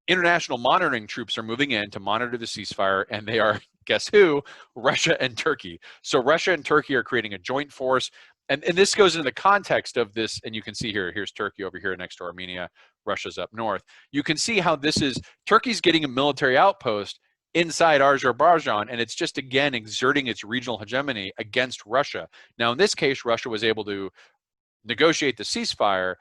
International monitoring troops are moving in to monitor the ceasefire, and they are, guess who? Russia and Turkey. So Russia and Turkey are creating a joint force, and this goes into the context of this, and you can see here's Turkey over here next to Armenia, Russia's up north. You can see how this is, Turkey's getting a military outpost inside Azerbaijan, and it's just, again, exerting its regional hegemony against Russia. Now, in this case, Russia was able to negotiate the ceasefire,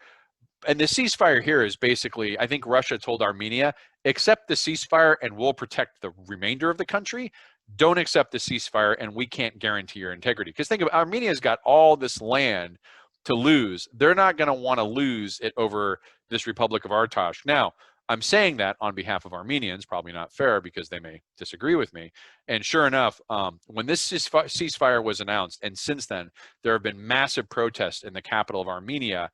and the ceasefire here is basically, I think Russia told Armenia, accept the ceasefire and we'll protect the remainder of the country. Don't accept the ceasefire and we can't guarantee your integrity. Because think of, Armenia's got all this land to lose. They're not going to want to lose it over this Republic of Artsakh. Now, I'm saying that on behalf of Armenians, probably not fair because they may disagree with me. And sure enough, when this ceasefire was announced, and since then, there have been massive protests in the capital of Armenia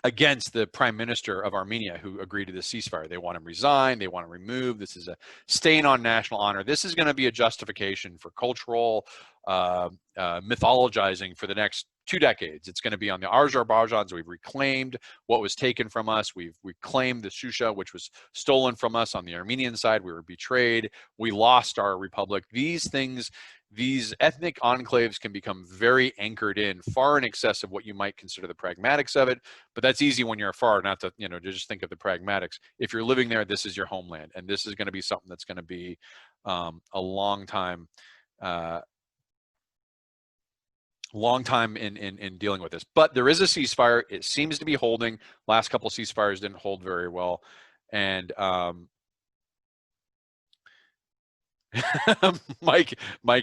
against the prime minister of Armenia who agreed to the ceasefire. They want him resigned. They want him removed. This is a stain on national honor. This is going to be a justification for cultural mythologizing for the next 2 decades. It's going to be on the Azerbaijans. We've reclaimed what was taken from us. We've reclaimed the Shusha, which was stolen from us. On the Armenian side, we were betrayed. We lost our republic. These things, these ethnic enclaves can become very anchored in, far in excess of what you might consider the pragmatics of it. But that's easy when you're afar, not to, to just think of the pragmatics. If you're living there, this is your homeland. And this is going to be something that's going to be a long time in dealing with this. But there is a ceasefire. It seems to be holding. Last couple of ceasefires didn't hold very well. And Mike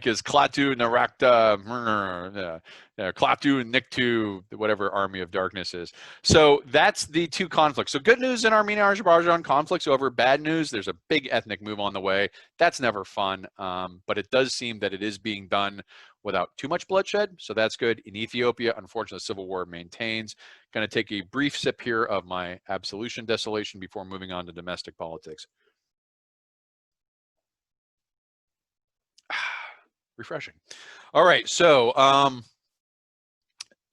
is Klaatu Narakta, Klaatu and Niktu, whatever Army of Darkness is. So that's the 2 conflicts. So good news in Armenia-Azerbaijan conflicts over. Bad news, there's a big ethnic move on the way. That's never fun, but it does seem that it is being done without too much bloodshed, so that's good. In Ethiopia, unfortunately, the civil war maintains. Going to take a brief sip here of my absolution desolation before moving on to domestic politics. Refreshing. All right, so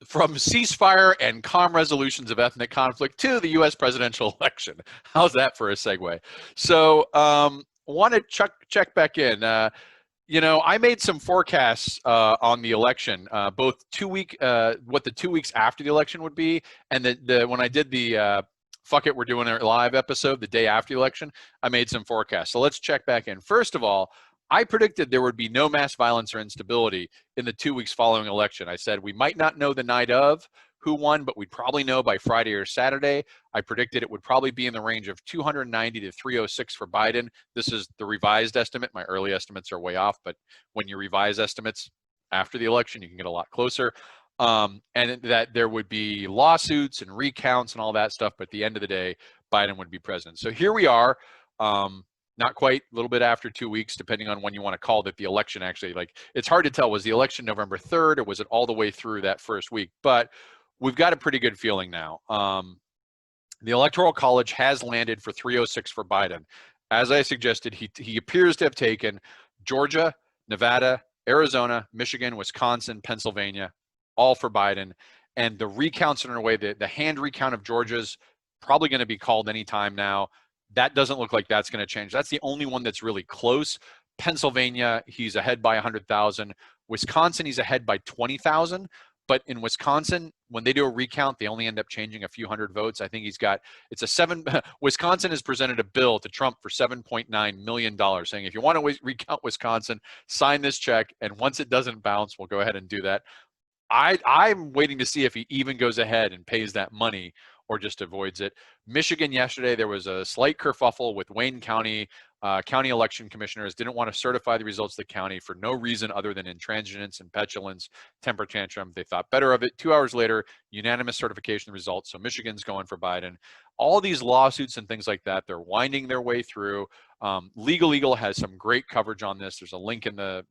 from ceasefire and calm resolutions of ethnic conflict to the U.S. presidential election. How's that for a segue? So want to check back in. I made some forecasts on the election, both what the 2 weeks after the election would be, and when I did the fuck it, we're doing a live episode the day after the election, I made some forecasts. So let's check back in. First of all, I predicted there would be no mass violence or instability in the 2 weeks following election. I said we might not know the night of who won, but we'd probably know by Friday or Saturday. I predicted it would probably be in the range of 290 to 306 for Biden. This is the revised estimate. My early estimates are way off, but when you revise estimates after the election, you can get a lot closer. And that there would be lawsuits and recounts and all that stuff, but at the end of the day, Biden would be president. So here we are. Not quite, a little bit after 2 weeks, depending on when you want to call that the election actually, it's hard to tell, was the election November 3rd or was it all the way through that first week? But we've got a pretty good feeling now. The Electoral College has landed for 306 for Biden. As I suggested, he appears to have taken Georgia, Nevada, Arizona, Michigan, Wisconsin, Pennsylvania, all for Biden. And the recounts are underway. The hand recount of Georgia's probably going to be called anytime now. That doesn't look like that's going to change. That's the only one that's really close. Pennsylvania, he's ahead by 100,000. Wisconsin, he's ahead by 20,000. But in Wisconsin, when they do a recount, they only end up changing a few hundred votes. I think Wisconsin has presented a bill to Trump for $7.9 million, saying, if you want to recount Wisconsin, sign this check. And once it doesn't bounce, we'll go ahead and do that. I'm waiting to see if he even goes ahead and pays that money or just avoids it. Michigan yesterday, there was a slight kerfuffle with Wayne County. County election commissioners didn't want to certify the results of the county for no reason other than intransigence and petulance, temper tantrum. They thought better of it. 2 hours later, unanimous certification of the results. So Michigan's going for Biden. All these lawsuits and things like that, they're winding their way through. Legal Eagle has some great coverage on this. There's a link in the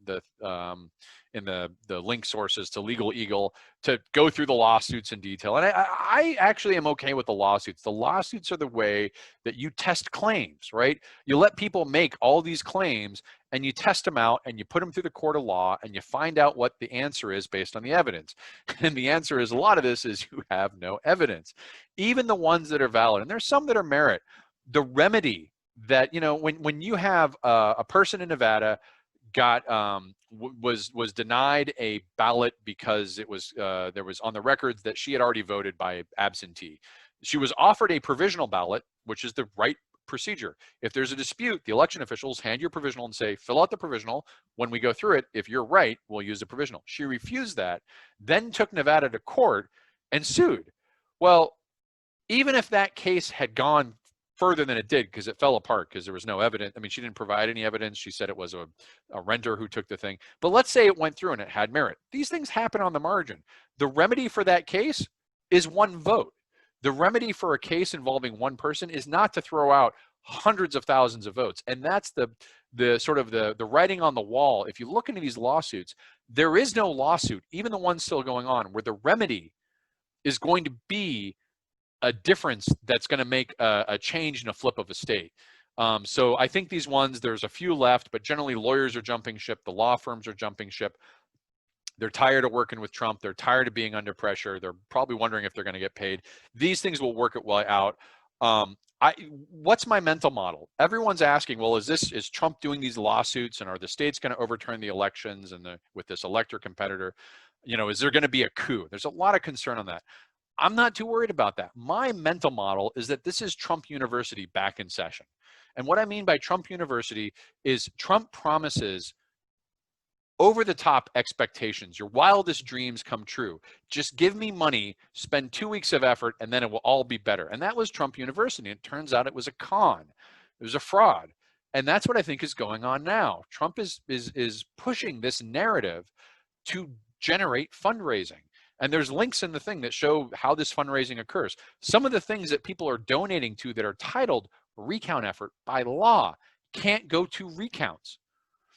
link sources to Legal Eagle to go through the lawsuits in detail. And I actually am okay with the lawsuits. The lawsuits are the way that you test claims, right? You let people make all these claims and you test them out and you put them through the court of law and you find out what the answer is based on the evidence. And the answer is, a lot of this is you have no evidence, even the ones that are valid. And there's some that are merit. The remedy that, when you have a person in Nevada got was denied a ballot because it was there was on the records that she had already voted by absentee. She was offered a provisional ballot, which is the right procedure. If there's a dispute, the election officials hand you a provisional and say, fill out the provisional. When we go through it, if you're right, we'll use the provisional. She refused that, then took Nevada to court and sued. Well, even if that case had gone further than it did, because it fell apart because there was no evidence. I mean, she didn't provide any evidence. She said it was a renter who took the thing. But let's say it went through and it had merit. These things happen on the margin. The remedy for that case is one vote. The remedy for a case involving one person is not to throw out hundreds of thousands of votes. And that's the sort of the writing on the wall. If you look into these lawsuits, there is no lawsuit, even the one still going on, where the remedy is going to be a difference that's going to make a change in a flip of a state. So I think these ones, there's a few left, but generally lawyers are jumping ship. The law firms are jumping ship. They're tired of working with Trump. They're tired of being under pressure. They're probably wondering if they're going to get paid. These things will work it well out. What's my mental model? Everyone's asking, well, is Trump doing these lawsuits, and are the states going to overturn the elections and with this elector competitor? You know, is there going to be a coup? There's a lot of concern on that. I'm not too worried about that. My mental model is that this is Trump University back in session. And what I mean by Trump University is Trump promises over-the-top expectations. Your wildest dreams come true. Just give me money, spend 2 weeks of effort, and then it will all be better. And that was Trump University. It turns out it was a con. It was a fraud. And that's what I think is going on now. Trump is pushing this narrative to generate fundraising. And there's links in the thing that show how this fundraising occurs. Some of the things that people are donating to that are titled recount effort by law can't go to recounts.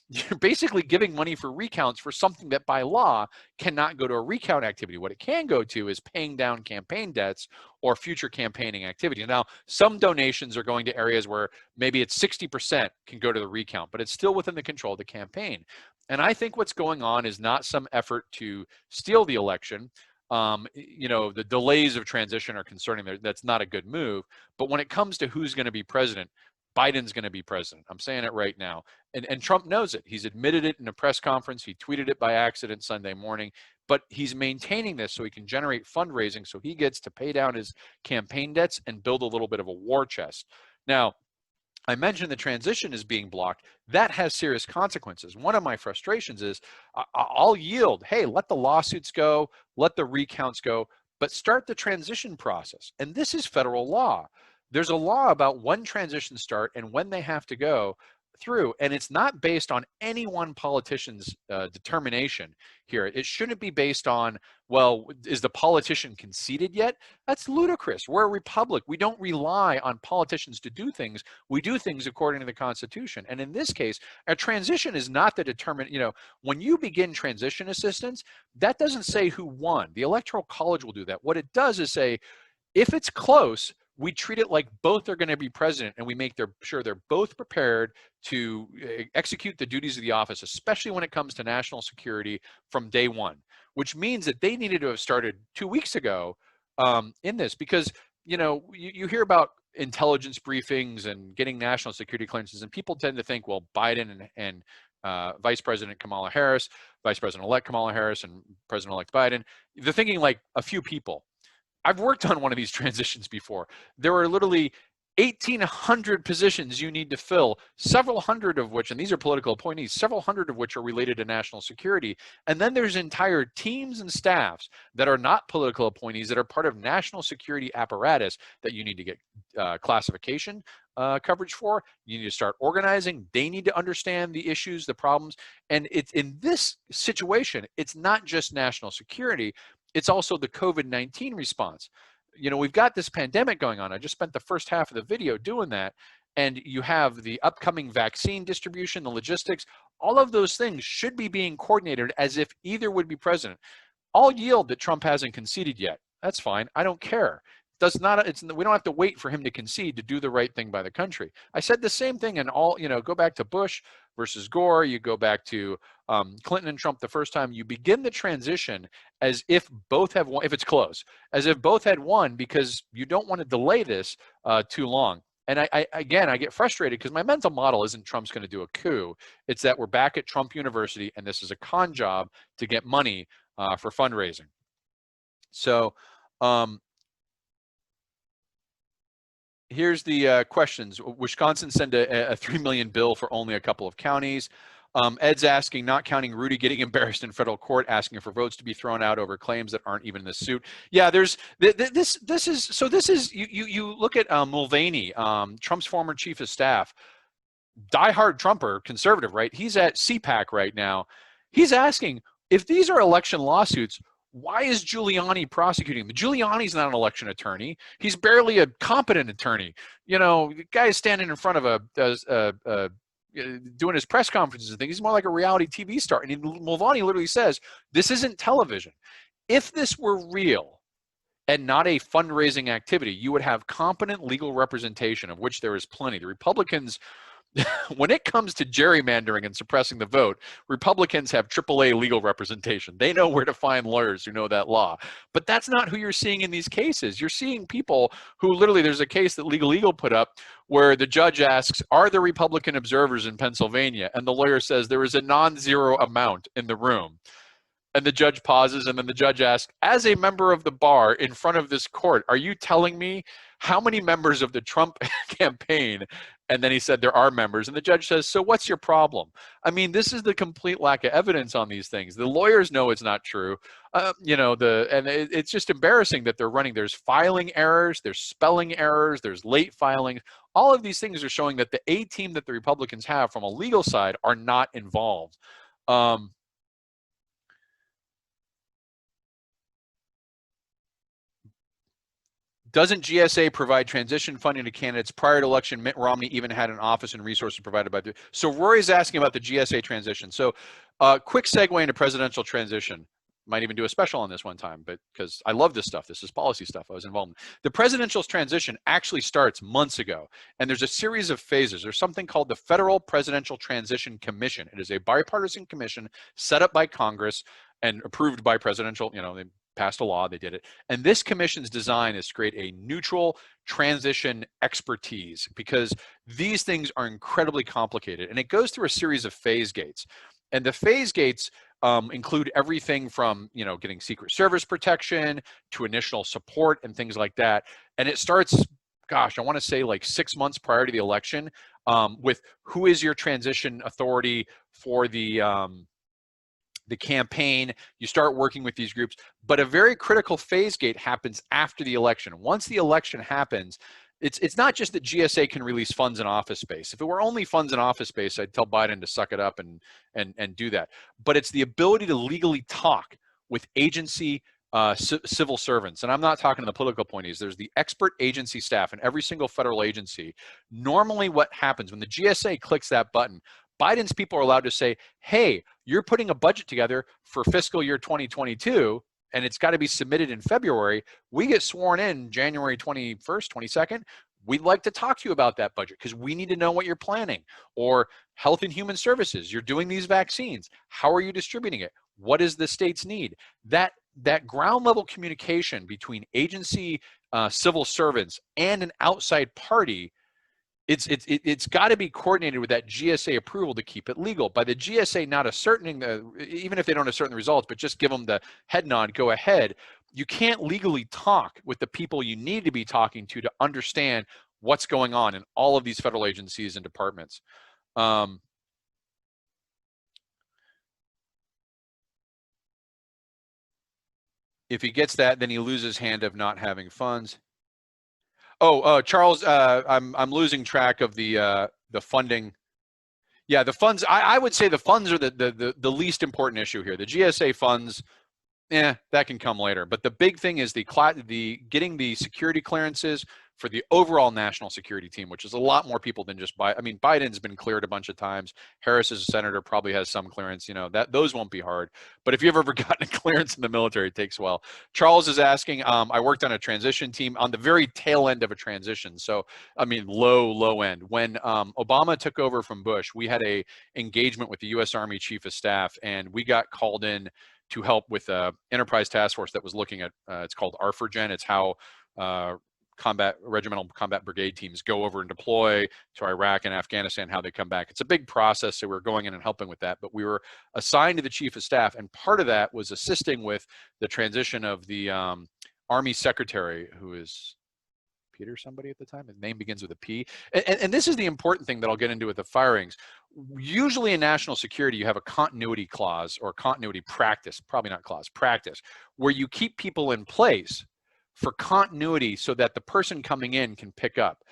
You're basically giving money for recounts for something that by law cannot go to a recount activity. What it can go to is paying down campaign debts or future campaigning activity. Now, some donations are going to areas where maybe it's 60% can go to the recount, but it's still within the control of the campaign. And I think what's going on is not some effort to steal the election. You know, the delays of transition are concerning. That's not a good move. But when it comes to who's going to be president, Biden's going to be president. I'm saying it right now. And Trump knows it. He's admitted it in a press conference. He tweeted it by accident Sunday morning. But he's maintaining this so he can generate fundraising so he gets to pay down his campaign debts and build a little bit of a war chest. Now, I mentioned the transition is being blocked. That has serious consequences. One of my frustrations is I'll yield. Hey, let the lawsuits go. Let the recounts go. But start the transition process. And this is federal law. There's a law about when transitions start and when they have to go through, and it's not based on any one politician's determination here. It shouldn't be based on, well, is the politician conceded yet? That's ludicrous. We're a republic. We don't rely on politicians to do things. We do things according to the Constitution. And in this case, a transition is not the determinant. You know, when you begin transition assistance, that doesn't say who won. The Electoral College will do that. What it does is say, if it's close, we treat it like both are going to be president, and we make sure they're both prepared to execute the duties of the office, especially when it comes to national security from day one, which means that they needed to have started 2 weeks ago in this, because, you know, you hear about intelligence briefings and getting national security clearances, and people tend to think, well, Biden and Vice President Kamala Harris, Vice President-elect Kamala Harris, and President-elect Biden, they're thinking like a few people. I've worked on one of these transitions before. There are literally 1,800 positions you need to fill, several hundred of which, and these are political appointees, several hundred of which are related to national security. And then there's entire teams and staffs that are not political appointees that are part of national security apparatus that you need to get classification coverage for. You need to start organizing. They need to understand the issues, the problems. And it's in this situation, it's not just national security. It's also the COVID-19 response. You know, we've got this pandemic going on. I just spent the first half of the video doing that. And you have the upcoming vaccine distribution, the logistics, all of those things should be being coordinated as if either would be president. I'll yield that Trump hasn't conceded yet. That's fine. I don't care. We don't have to wait for him to concede to do the right thing by the country. I said the same thing in all, you know, go back to Bush versus Gore, you go back to Clinton and Trump the first time. You begin the transition as if both have won, if it's close, as if both had won, because you don't want to delay this too long. And again, I get frustrated because my mental model isn't Trump's going to do a coup. It's that we're back at Trump University and this is a con job to get money for fundraising. So here's the questions. Wisconsin sent a $3 million bill for only a couple of counties. Ed's asking, not counting Rudy getting embarrassed in federal court, asking for votes to be thrown out over claims that aren't even in the suit. Yeah, there's this is you look at Mulvaney, Trump's former chief of staff, diehard Trumper, conservative, right? He's at CPAC right now. He's asking, if these are election lawsuits, why is Giuliani prosecuting him? Giuliani's not an election attorney. He's barely a competent attorney. You know, the guy is standing in front of doing his press conferences and things. He's more like a reality TV star. And Mulvaney literally says, this isn't television. If this were real and not a fundraising activity, you would have competent legal representation, of which there is plenty. The Republicans, when it comes to gerrymandering and suppressing the vote, Republicans have AAA legal representation. They know where to find lawyers who know that law. But that's not who you're seeing in these cases. You're seeing people who literally, there's a case that Legal Eagle put up where the judge asks, are there Republican observers in Pennsylvania? And the lawyer says there is a non-zero amount in the room. And the judge pauses, and then the judge asks, as a member of the bar in front of this court, are you telling me how many members of the Trump campaign? And then he said, there are members. And the judge says, so what's your problem? I mean, this is the complete lack of evidence on these things. The lawyers know it's not true. It's just embarrassing that they're running. There's filing errors, there's spelling errors, there's late filings. All of these things are showing that the A team that the Republicans have from a legal side are not involved. Doesn't GSA provide transition funding to candidates prior to election? Mitt Romney even had an office and resources provided by the. So Rory's asking about the GSA transition. So quick segue into presidential transition. Might even do a special on this one time, but because I love this stuff. This is policy stuff I was involved in. The presidential transition actually starts months ago, and there's a series of phases. There's something called the Federal Presidential Transition Commission. It is a bipartisan commission set up by Congress and approved by presidential, they passed a law, they did it. And this commission's design is to create a neutral transition expertise, because these things are incredibly complicated. And it goes through a series of phase gates. And the phase gates include everything from, getting Secret Service protection to initial support and things like that. And it starts, gosh, I want to say like 6 months prior to the election with who is your transition authority for the campaign. You start working with these groups, but a very critical phase gate happens after the election. Once the election happens, it's not just that GSA can release funds in office space. If it were only funds in office space, I'd tell Biden to suck it up and do that. But it's the ability to legally talk with agency civil servants. And I'm not talking to the political appointees. There's the expert agency staff in every single federal agency. Normally what happens when the GSA clicks that button, Biden's people are allowed to say, hey, you're putting a budget together for fiscal year 2022, and it's got to be submitted in February. We get sworn in January 21st, 22nd. We'd like to talk to you about that budget because we need to know what you're planning. Or Health and Human Services, you're doing these vaccines. How are you distributing it? What does the states need? That ground level communication between agency civil servants and an outside party, it's got to be coordinated with that GSA approval to keep it legal. By the GSA not ascertaining even if they don't assert the results, but just give them the head nod, go ahead. You can't legally talk with the people you need to be talking to understand what's going on in all of these federal agencies and departments. If he gets that, then he loses hand of not having funds. Oh, Charles, I'm losing track of the funding. Yeah, the funds. I would say the funds are the least important issue here. The GSA funds, that can come later. But the big thing is the getting the security clearances for the overall national security team, which is a lot more people than just Biden. I mean, Biden's been cleared a bunch of times. Harris as a senator probably has some clearance. Those won't be hard. But if you've ever gotten a clearance in the military, it takes a while. Charles is asking, I worked on a transition team on the very tail end of a transition. So, I mean, low end. When Obama took over from Bush, we had a engagement with the U.S. Army Chief of Staff, and we got called in to help with enterprise task force that was looking at, it's called ARFRGen. It's how regimental combat brigade teams go over and deploy to Iraq and Afghanistan, how they come back. It's a big process, so we're going in and helping with that. But we were assigned to the chief of staff, and part of that was assisting with the transition of the Army secretary, who is Peter somebody at the time. His name begins with a P. And this is the important thing that I'll get into with the firings. Usually in national security, you have a continuity clause or continuity practice, probably not clause, practice, where you keep people in place for continuity so that the person coming in can pick up.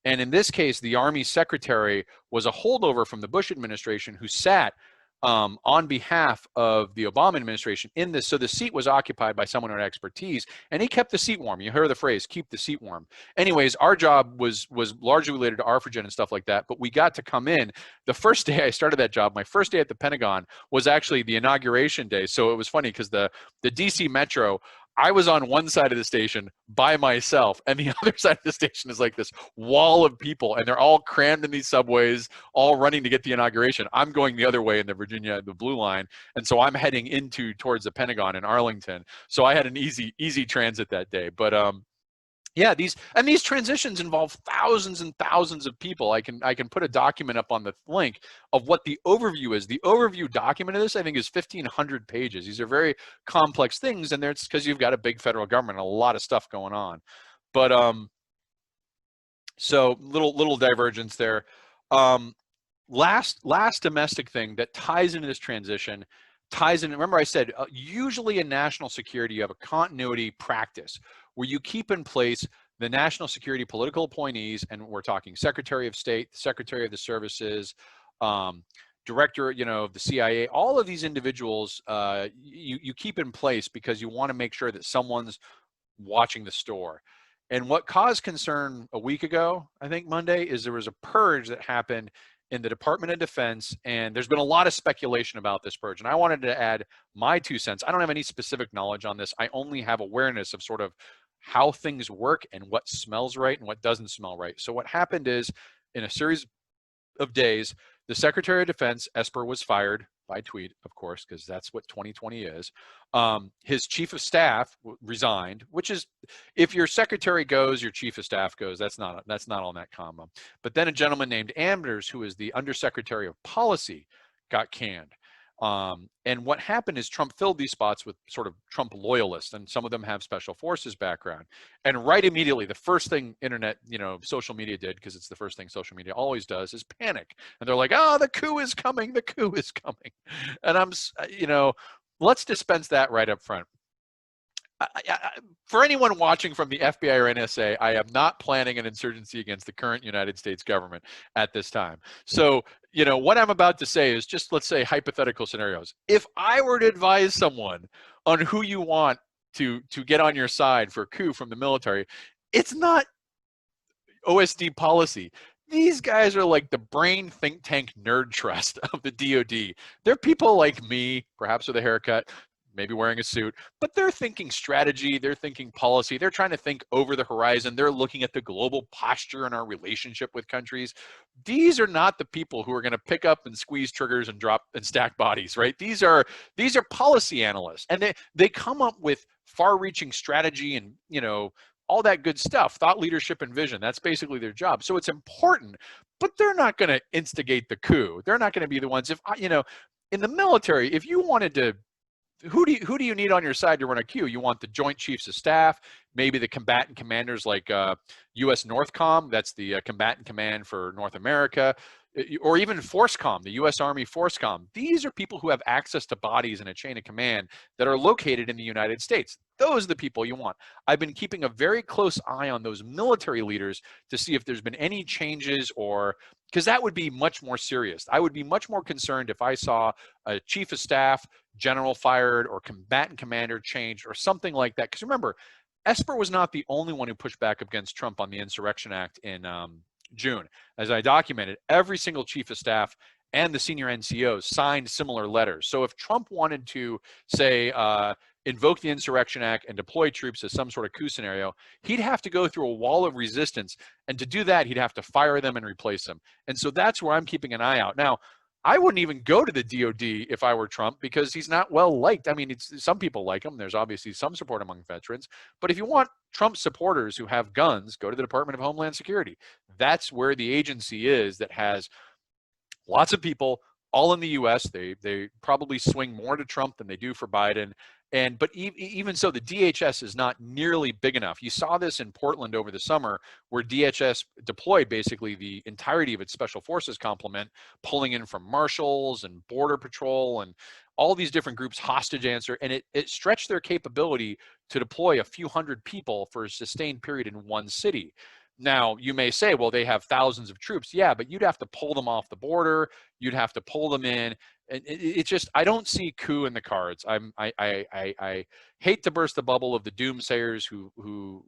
And in this case, the Army secretary was a holdover from the Bush administration who sat on behalf of the Obama administration in this. So the seat was occupied by someone who had expertise, and he kept the seat warm. You hear the phrase, keep the seat warm. Anyways, our job was largely related to ARFAGEN and stuff like that, but we got to come in. The first day I started that job, my first day at the Pentagon was actually the inauguration day. So it was funny because the DC Metro, I was on one side of the station by myself, and the other side of the station is like this wall of people, and they're all crammed in these subways, all running to get the inauguration. I'm going the other way in the Blue Line, and so I'm heading towards the Pentagon in Arlington. So I had an easy transit that day. But yeah, these transitions involve thousands and thousands of people. I can put a document up on the link of what the overview is. The overview document of this, I think, is 1,500 pages. These are very complex things, and it's because you've got a big federal government and a lot of stuff going on. But so little divergence there. Last domestic thing that ties into this transition, remember I said, usually in national security, you have a continuity practice where you keep in place the national security political appointees, and we're talking Secretary of State, Secretary of the Services, Director, of the CIA, all of these individuals, you keep in place because you want to make sure that someone's watching the store. And what caused concern a week ago, I think Monday, is there was a purge that happened in the Department of Defense, and there's been a lot of speculation about this purge, and I wanted to add my 2 cents. I don't have any specific knowledge on this. I only have awareness of sort of how things work and what smells right and what doesn't smell right. So what happened is, in a series of days, the Secretary of Defense, Esper, was fired by tweet, of course, because that's what 2020 is. His chief of staff resigned, which is, if your secretary goes, your chief of staff goes. That's not all that common. But then a gentleman named Anders, who is the undersecretary of policy, got canned. And what happened is Trump filled these spots with sort of Trump loyalists, and some of them have special forces background. And right immediately, the first thing internet, social media did, because it's the first thing social media always does, is panic. And they're like, oh, the coup is coming, the coup is coming. And let's dispense that right up front. For anyone watching from the FBI or NSA, I am not planning an insurgency against the current United States government at this time. So, what I'm about to say is just, let's say, hypothetical scenarios. If I were to advise someone on who you want to get on your side for a coup from the military, it's not OSD policy. These guys are like the brain think tank nerd trust of the DOD. They're people like me, perhaps with a haircut, maybe wearing a suit, but they're thinking strategy, they're thinking policy, they're trying to think over the horizon, they're looking at the global posture and our relationship with countries. These are not the people who are going to pick up and squeeze triggers and drop and stack bodies, right? These are policy analysts, and they come up with far-reaching strategy and, all that good stuff, thought leadership and vision. That's basically their job. So it's important, but they're not going to instigate the coup. They're not going to be the ones. If in the military, if you wanted to, who do you need on your side to run a coup? You want the Joint Chiefs of Staff, maybe the combatant commanders like U.S. Northcom, that's the combatant command for North America, or even ForceCom, the U.S. Army ForceCom. These are people who have access to bodies in a chain of command that are located in the United States. Those are the people you want. I've been keeping a very close eye on those military leaders to see if there's been any changes, or because that would be much more serious. I would be much more concerned if I saw a chief of staff, general fired, or combatant commander changed, or something like that. Because remember, Esper was not the only one who pushed back against Trump on the Insurrection Act in June. As I documented, every single chief of staff and the senior NCOs signed similar letters. So if Trump wanted to, say, invoke the Insurrection Act and deploy troops as some sort of coup scenario, he'd have to go through a wall of resistance. And to do that, he'd have to fire them and replace them. And so that's where I'm keeping an eye out. Now, I wouldn't even go to the DOD if I were Trump, because he's not well liked. I mean, some people like him. There's obviously some support among veterans. But if you want Trump supporters who have guns, go to the Department of Homeland Security. That's where the agency is, that has lots of people all in the U.S. They probably swing more to Trump than they do for Biden. But even so, the DHS is not nearly big enough. You saw this in Portland over the summer, where DHS deployed basically the entirety of its special forces complement, pulling in from marshals and border patrol and all these different groups, hostage answer, and it stretched their capability to deploy a few hundred people for a sustained period in one city. Now, you may say, well, they have thousands of troops. Yeah, but you'd have to pull them off the border. You'd have to pull them in. And it's just, I don't see coup in the cards. I hate to burst the bubble of the doomsayers who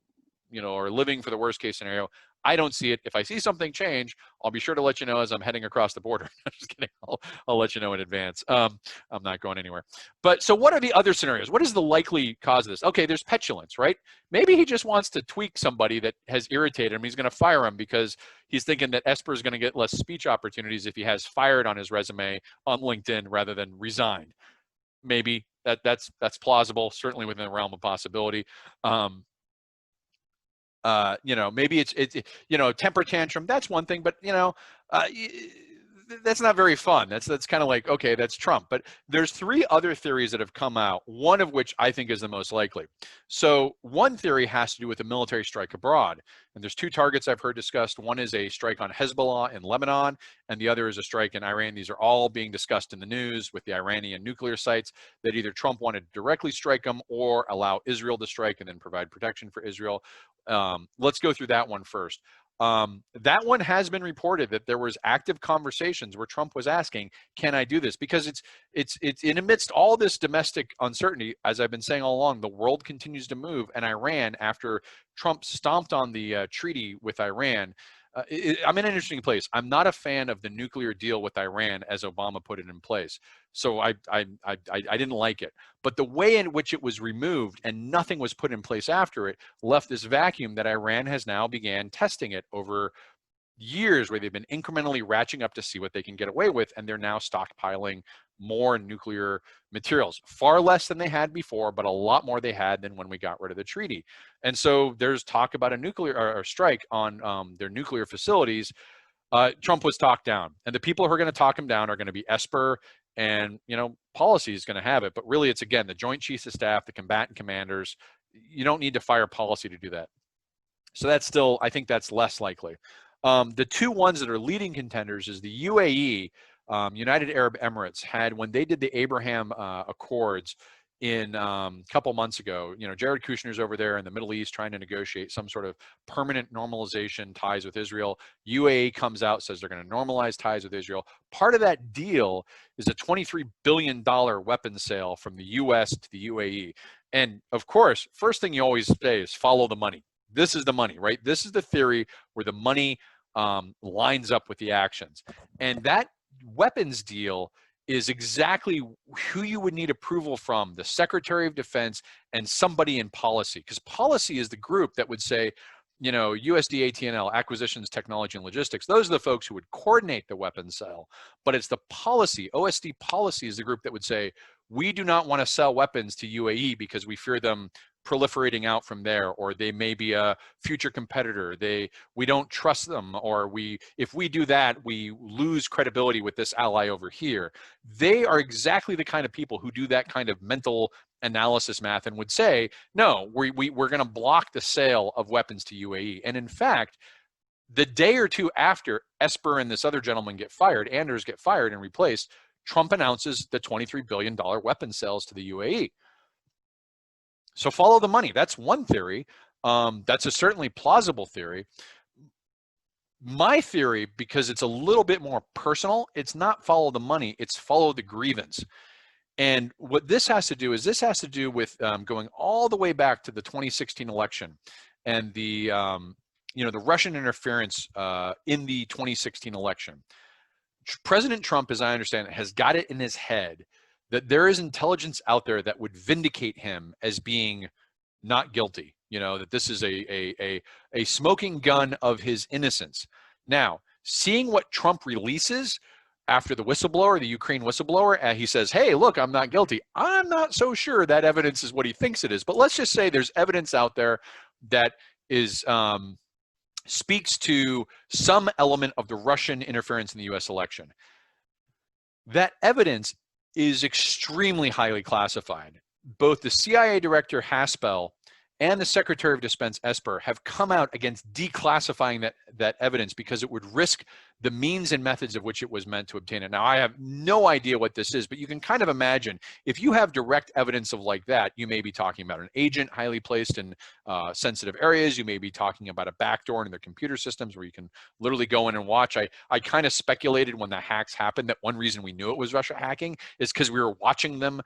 are living for the worst case scenario. I don't see it. If I see something change, I'll be sure to let you know as I'm heading across the border. I'm just kidding. I'll let you know in advance. I'm not going anywhere. But so what are the other scenarios? What is the likely cause of this? Okay, there's petulance, right? Maybe he just wants to tweak somebody that has irritated him. He's going to fire him because he's thinking that Esper is going to get less speech opportunities if he has fired on his resume on LinkedIn rather than resigned. Maybe that's plausible, certainly within the realm of possibility. Maybe it's temper tantrum. That's one thing, but that's not very fun. That's kind of like, okay, that's Trump. But there's three other theories that have come out, one of which I think is the most likely. So one theory has to do with a military strike abroad. And there's two targets I've heard discussed. One is a strike on Hezbollah in Lebanon, and the other is a strike in Iran. These are all being discussed in the news with the Iranian nuclear sites, that either Trump wanted to directly strike them or allow Israel to strike and then provide protection for Israel. Let's go through that one first. That one has been reported that there was active conversations where Trump was asking, can I do this? Because it's in amidst all this domestic uncertainty, as I've been saying all along, the world continues to move, and Iran, after Trump stomped on the treaty with Iran, I'm in an interesting place. I'm not a fan of the nuclear deal with Iran as Obama put it in place. So I didn't like it. But the way in which it was removed and nothing was put in place after it left this vacuum that Iran has now began testing it over years, where they've been incrementally ratcheting up to see what they can get away with, and they're now stockpiling more nuclear materials, far less than they had before, but a lot more they had than when we got rid of the treaty. And so there's talk about a nuclear or strike on their nuclear facilities. Trump was talked down, and the people who are going to talk him down are going to be Esper, and policy is going to have it. But really, it's again the Joint Chiefs of Staff, the combatant commanders. You don't need to fire policy to do that. So that's still, I think that's less likely. The two ones that are leading contenders is the UAE, United Arab Emirates, had, when they did the Abraham Accords in a couple months ago, Jared Kushner's over there in the Middle East trying to negotiate some sort of permanent normalization ties with Israel. UAE comes out, says they're going to normalize ties with Israel. Part of that deal is a $23 billion weapons sale from the US to the UAE. And of course, first thing you always say is follow the money. This is the money, right? This is the theory where the money lines up with the actions. And that weapons deal is exactly who you would need approval from, the Secretary of Defense and somebody in policy. Because policy is the group that would say, USD ATNL, Acquisitions, Technology, and Logistics, those are the folks who would coordinate the weapons sale. But it's the policy, OSD policy is the group that would say, we do not want to sell weapons to UAE because we fear them proliferating out from there, or they may be a future competitor. We don't trust them, or if we do that, we lose credibility with this ally over here. They are exactly the kind of people who do that kind of mental analysis math and would say, no, we're going to block the sale of weapons to UAE. And in fact, the day or two after Esper and this other gentleman get fired, Anders get fired and replaced, Trump announces the $23 billion weapon sales to the UAE. So follow the money. That's one theory. That's a certainly plausible theory. My theory, because it's a little bit more personal, it's not follow the money, it's follow the grievance. And what this has to do is with going all the way back to the 2016 election and the Russian interference in the 2016 election. President Trump, as I understand it, has got it in his head that there is intelligence out there that would vindicate him as being not guilty, that this is a smoking gun of his innocence. Now, seeing what Trump releases, after the whistleblower, the Ukraine whistleblower, and he says, hey, look, I'm not guilty. I'm not so sure that evidence is what he thinks it is. But let's just say there's evidence out there that is speaks to some element of the Russian interference in the US election. That evidence is extremely highly classified. Both the CIA Director Haspel and the Secretary of Defense Esper have come out against declassifying that evidence because it would risk the means and methods of which it was meant to obtain it. Now, I have no idea what this is, but you can kind of imagine if you have direct evidence of like that, you may be talking about an agent highly placed in sensitive areas. You may be talking about a backdoor in their computer systems where you can literally go in and watch. I kind of speculated when the hacks happened that one reason we knew it was Russia hacking is because we were watching them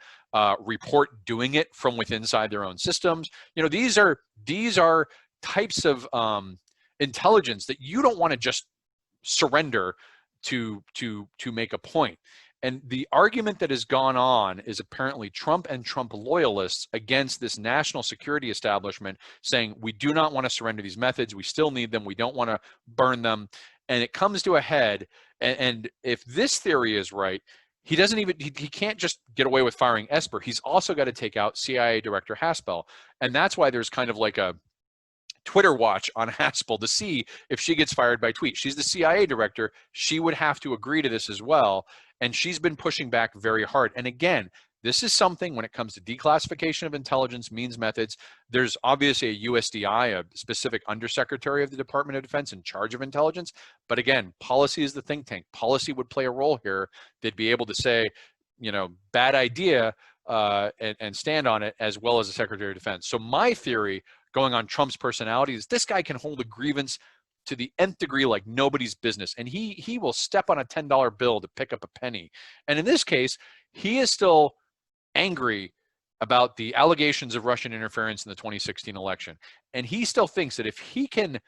report doing it from within inside their own systems. You know, these are types of intelligence that you don't want to just surrender to make a point. And the argument that has gone on is apparently Trump and Trump loyalists against this national security establishment saying, we do not want to surrender these methods. We still need them. We don't want to burn them. And it comes to a head. And if this theory is right, he doesn't even, he can't just get away with firing Esper. He's also got to take out CIA Director Haspel. And that's why there's kind of like a Twitter watch on Haspel to see if she gets fired by tweet. She's the CIA director. She would have to agree to this as well. And she's been pushing back very hard. And again, this is something when it comes to declassification of intelligence, means, methods, there's obviously a USDI, a specific undersecretary of the Department of Defense in charge of intelligence. But again, policy is the think tank. Policy would play a role here. They'd be able to say, you know, bad idea and stand on it, as well as the Secretary of Defense. So my theory, going on Trump's personality, is this guy can hold a grievance to the nth degree like nobody's business. And he will step on a $10 bill to pick up a penny. And in this case, he is still angry about the allegations of Russian interference in the 2016 election. And he still thinks that if he can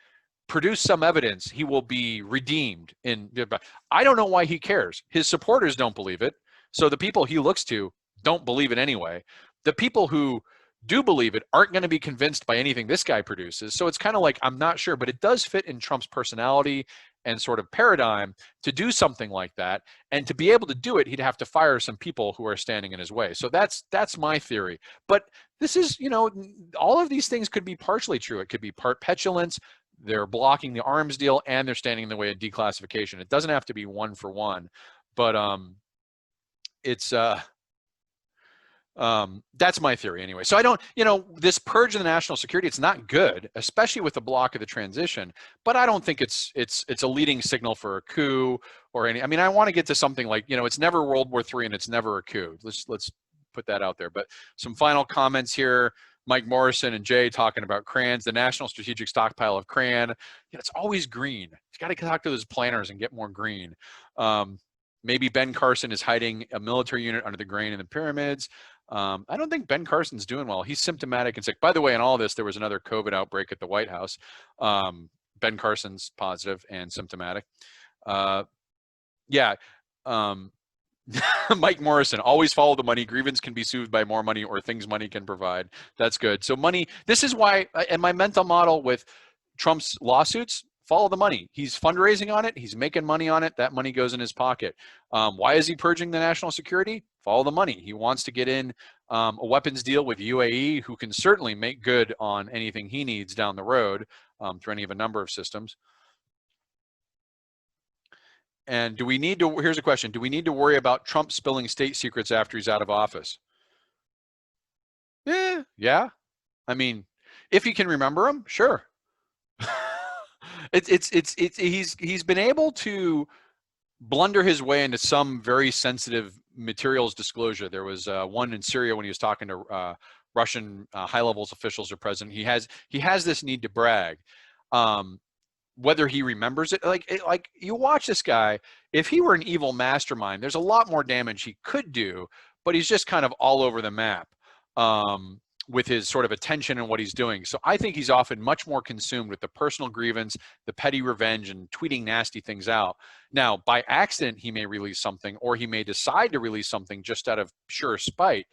produce some evidence, he will be redeemed. I don't know why he cares. His supporters don't believe it. So the people he looks to don't believe it anyway. The people who do believe it aren't going to be convinced by anything this guy produces. So it's kind of like, I'm not sure, but it does fit in Trump's personality and sort of paradigm to do something like that. And to be able to do it, he'd have to fire some people who are standing in his way. So that's my theory. But this is, you know, all of these things could be partially true. It could be part petulance. They're blocking the arms deal and they're standing in the way of declassification. It doesn't have to be one for one, but it's that's my theory anyway. So I don't, you know, this purge of the national security, it's not good, especially with the block of the transition, but I don't think it's a leading signal for a coup or any, I mean, I want to get to something like, you know, it's never World War III and it's never a coup. Let's put that out there. But some final comments here. Mike Morrison and Jay talking about crayons, the National Strategic Stockpile of crayon. You know, it's always green. He's got to talk to those planners and get more green. Maybe Ben Carson is hiding a military unit under the grain in the pyramids. I don't think Ben Carson's doing well. He's symptomatic and sick. By the way, in all this, there was another COVID outbreak at the White House. Ben Carson's positive and symptomatic. Yeah. Mike Morrison, always follow the money. Grievance can be soothed by more money or things money can provide. That's good. So money, this is why, and my mental model with Trump's lawsuits, follow the money. He's fundraising on it. He's making money on it. That money goes in his pocket. Why is he purging the national security? Follow the money. He wants to get in a weapons deal with UAE, who can certainly make good on anything he needs down the road through any of a number of systems. And do we need to, here's a question, do we need to worry about Trump spilling state secrets after he's out of office? Yeah. I mean, if he can remember them, sure. He's been able to blunder his way into some very sensitive materials disclosure. There was one in Syria when he was talking to Russian high levels officials or president. He has this need to brag. Whether he remembers it, like you watch this guy, if he were an evil mastermind, there's a lot more damage he could do, but he's just kind of all over the map with his sort of attention and what he's doing. So I think he's often much more consumed with the personal grievance, the petty revenge, and tweeting nasty things out. Now, by accident, he may release something, or he may decide to release something just out of pure spite.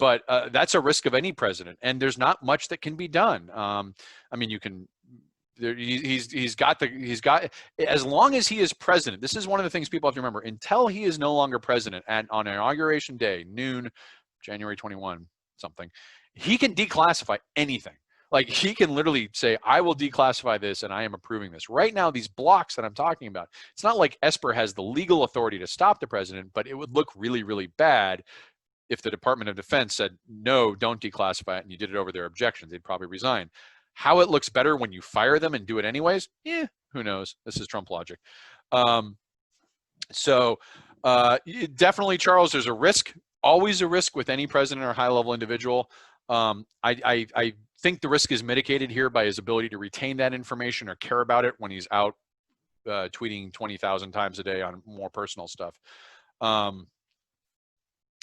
But that's a risk of any president, and there's not much that can be done. I mean, you can he's got, as long as he is president, this is one of the things people have to remember, until he is no longer president on Inauguration Day, noon, January 21, something, he can declassify anything. Like, he can literally say, I will declassify this and I am approving this. Right now, these blocks that I'm talking about, it's not like Esper has the legal authority to stop the president, but it would look really, really bad if the Department of Defense said, no, don't declassify it, and you did it over their objections. They'd probably resign. How it looks better when you fire them and do it anyways, who knows? This is Trump logic. Definitely, Charles, there's a risk, always a risk with any president or high-level individual. I think the risk is mitigated here by his ability to retain that information or care about it when he's out tweeting 20,000 times a day on more personal stuff.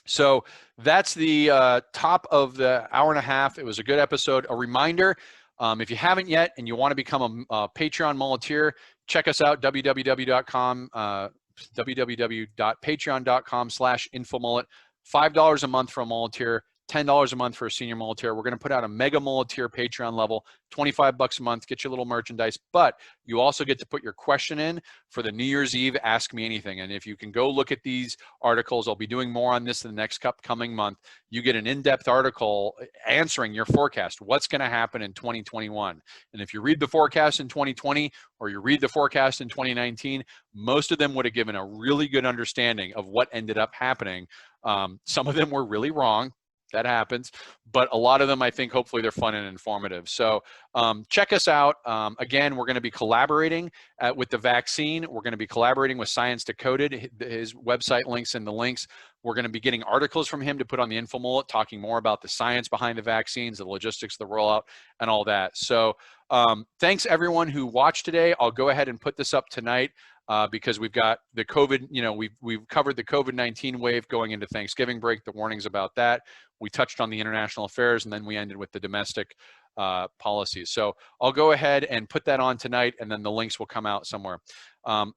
So that's the top of the hour and a half. It was a good episode. A reminder, if you haven't yet and you want to become a Patreon mulleteer, check us out, www.patreon.com/infomullet. $5 a month for a mulleteer, $10 a month for a senior mulleteer. We're going to put out a mega mulleteer Patreon level, $25 a month, get you a little merchandise, but you also get to put your question in for the New Year's Eve Ask Me Anything. And if you can go look at these articles, I'll be doing more on this in the next upcoming month. You get an in-depth article answering your forecast, what's going to happen in 2021. And if you read the forecast in 2020 or you read the forecast in 2019, most of them would have given a really good understanding of what ended up happening. Some of them were really wrong. That happens, but a lot of them, I think, hopefully they're fun and informative. So check us out. Again, we're going to be collaborating with the vaccine. We're going to be collaborating with Science Decoded, his website links in the links. We're going to be getting articles from him to put on the Info Mullet, talking more about the science behind the vaccines, the logistics, the rollout, and all that. So thanks everyone who watched today. I'll go ahead and put this up tonight. Because we've got the COVID, we've covered the COVID-19 wave going into Thanksgiving break, the warnings about that. We touched on the international affairs, and then we ended with the domestic policies. So I'll go ahead and put that on tonight, and then the links will come out somewhere.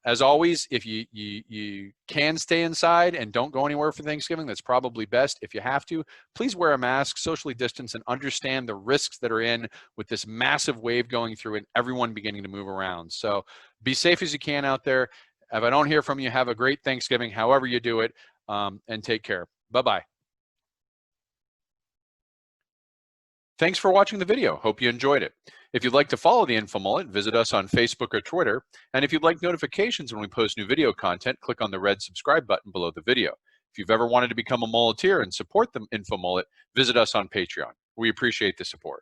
As always, if you can stay inside and don't go anywhere for Thanksgiving, that's probably best. If you have to, please wear a mask, socially distance, and understand the risks that are in with this massive wave going through and everyone beginning to move around. So be safe as you can out there. If I don't hear from you, have a great Thanksgiving, however you do it, and take care. Bye-bye. Thanks for watching the video. Hope you enjoyed it. If you'd like to follow the Info Mullet, visit us on Facebook or Twitter. And if you'd like notifications when we post new video content, click on the red subscribe button below the video. If you've ever wanted to become a mulleteer and support the Info Mullet, visit us on Patreon. We appreciate the support.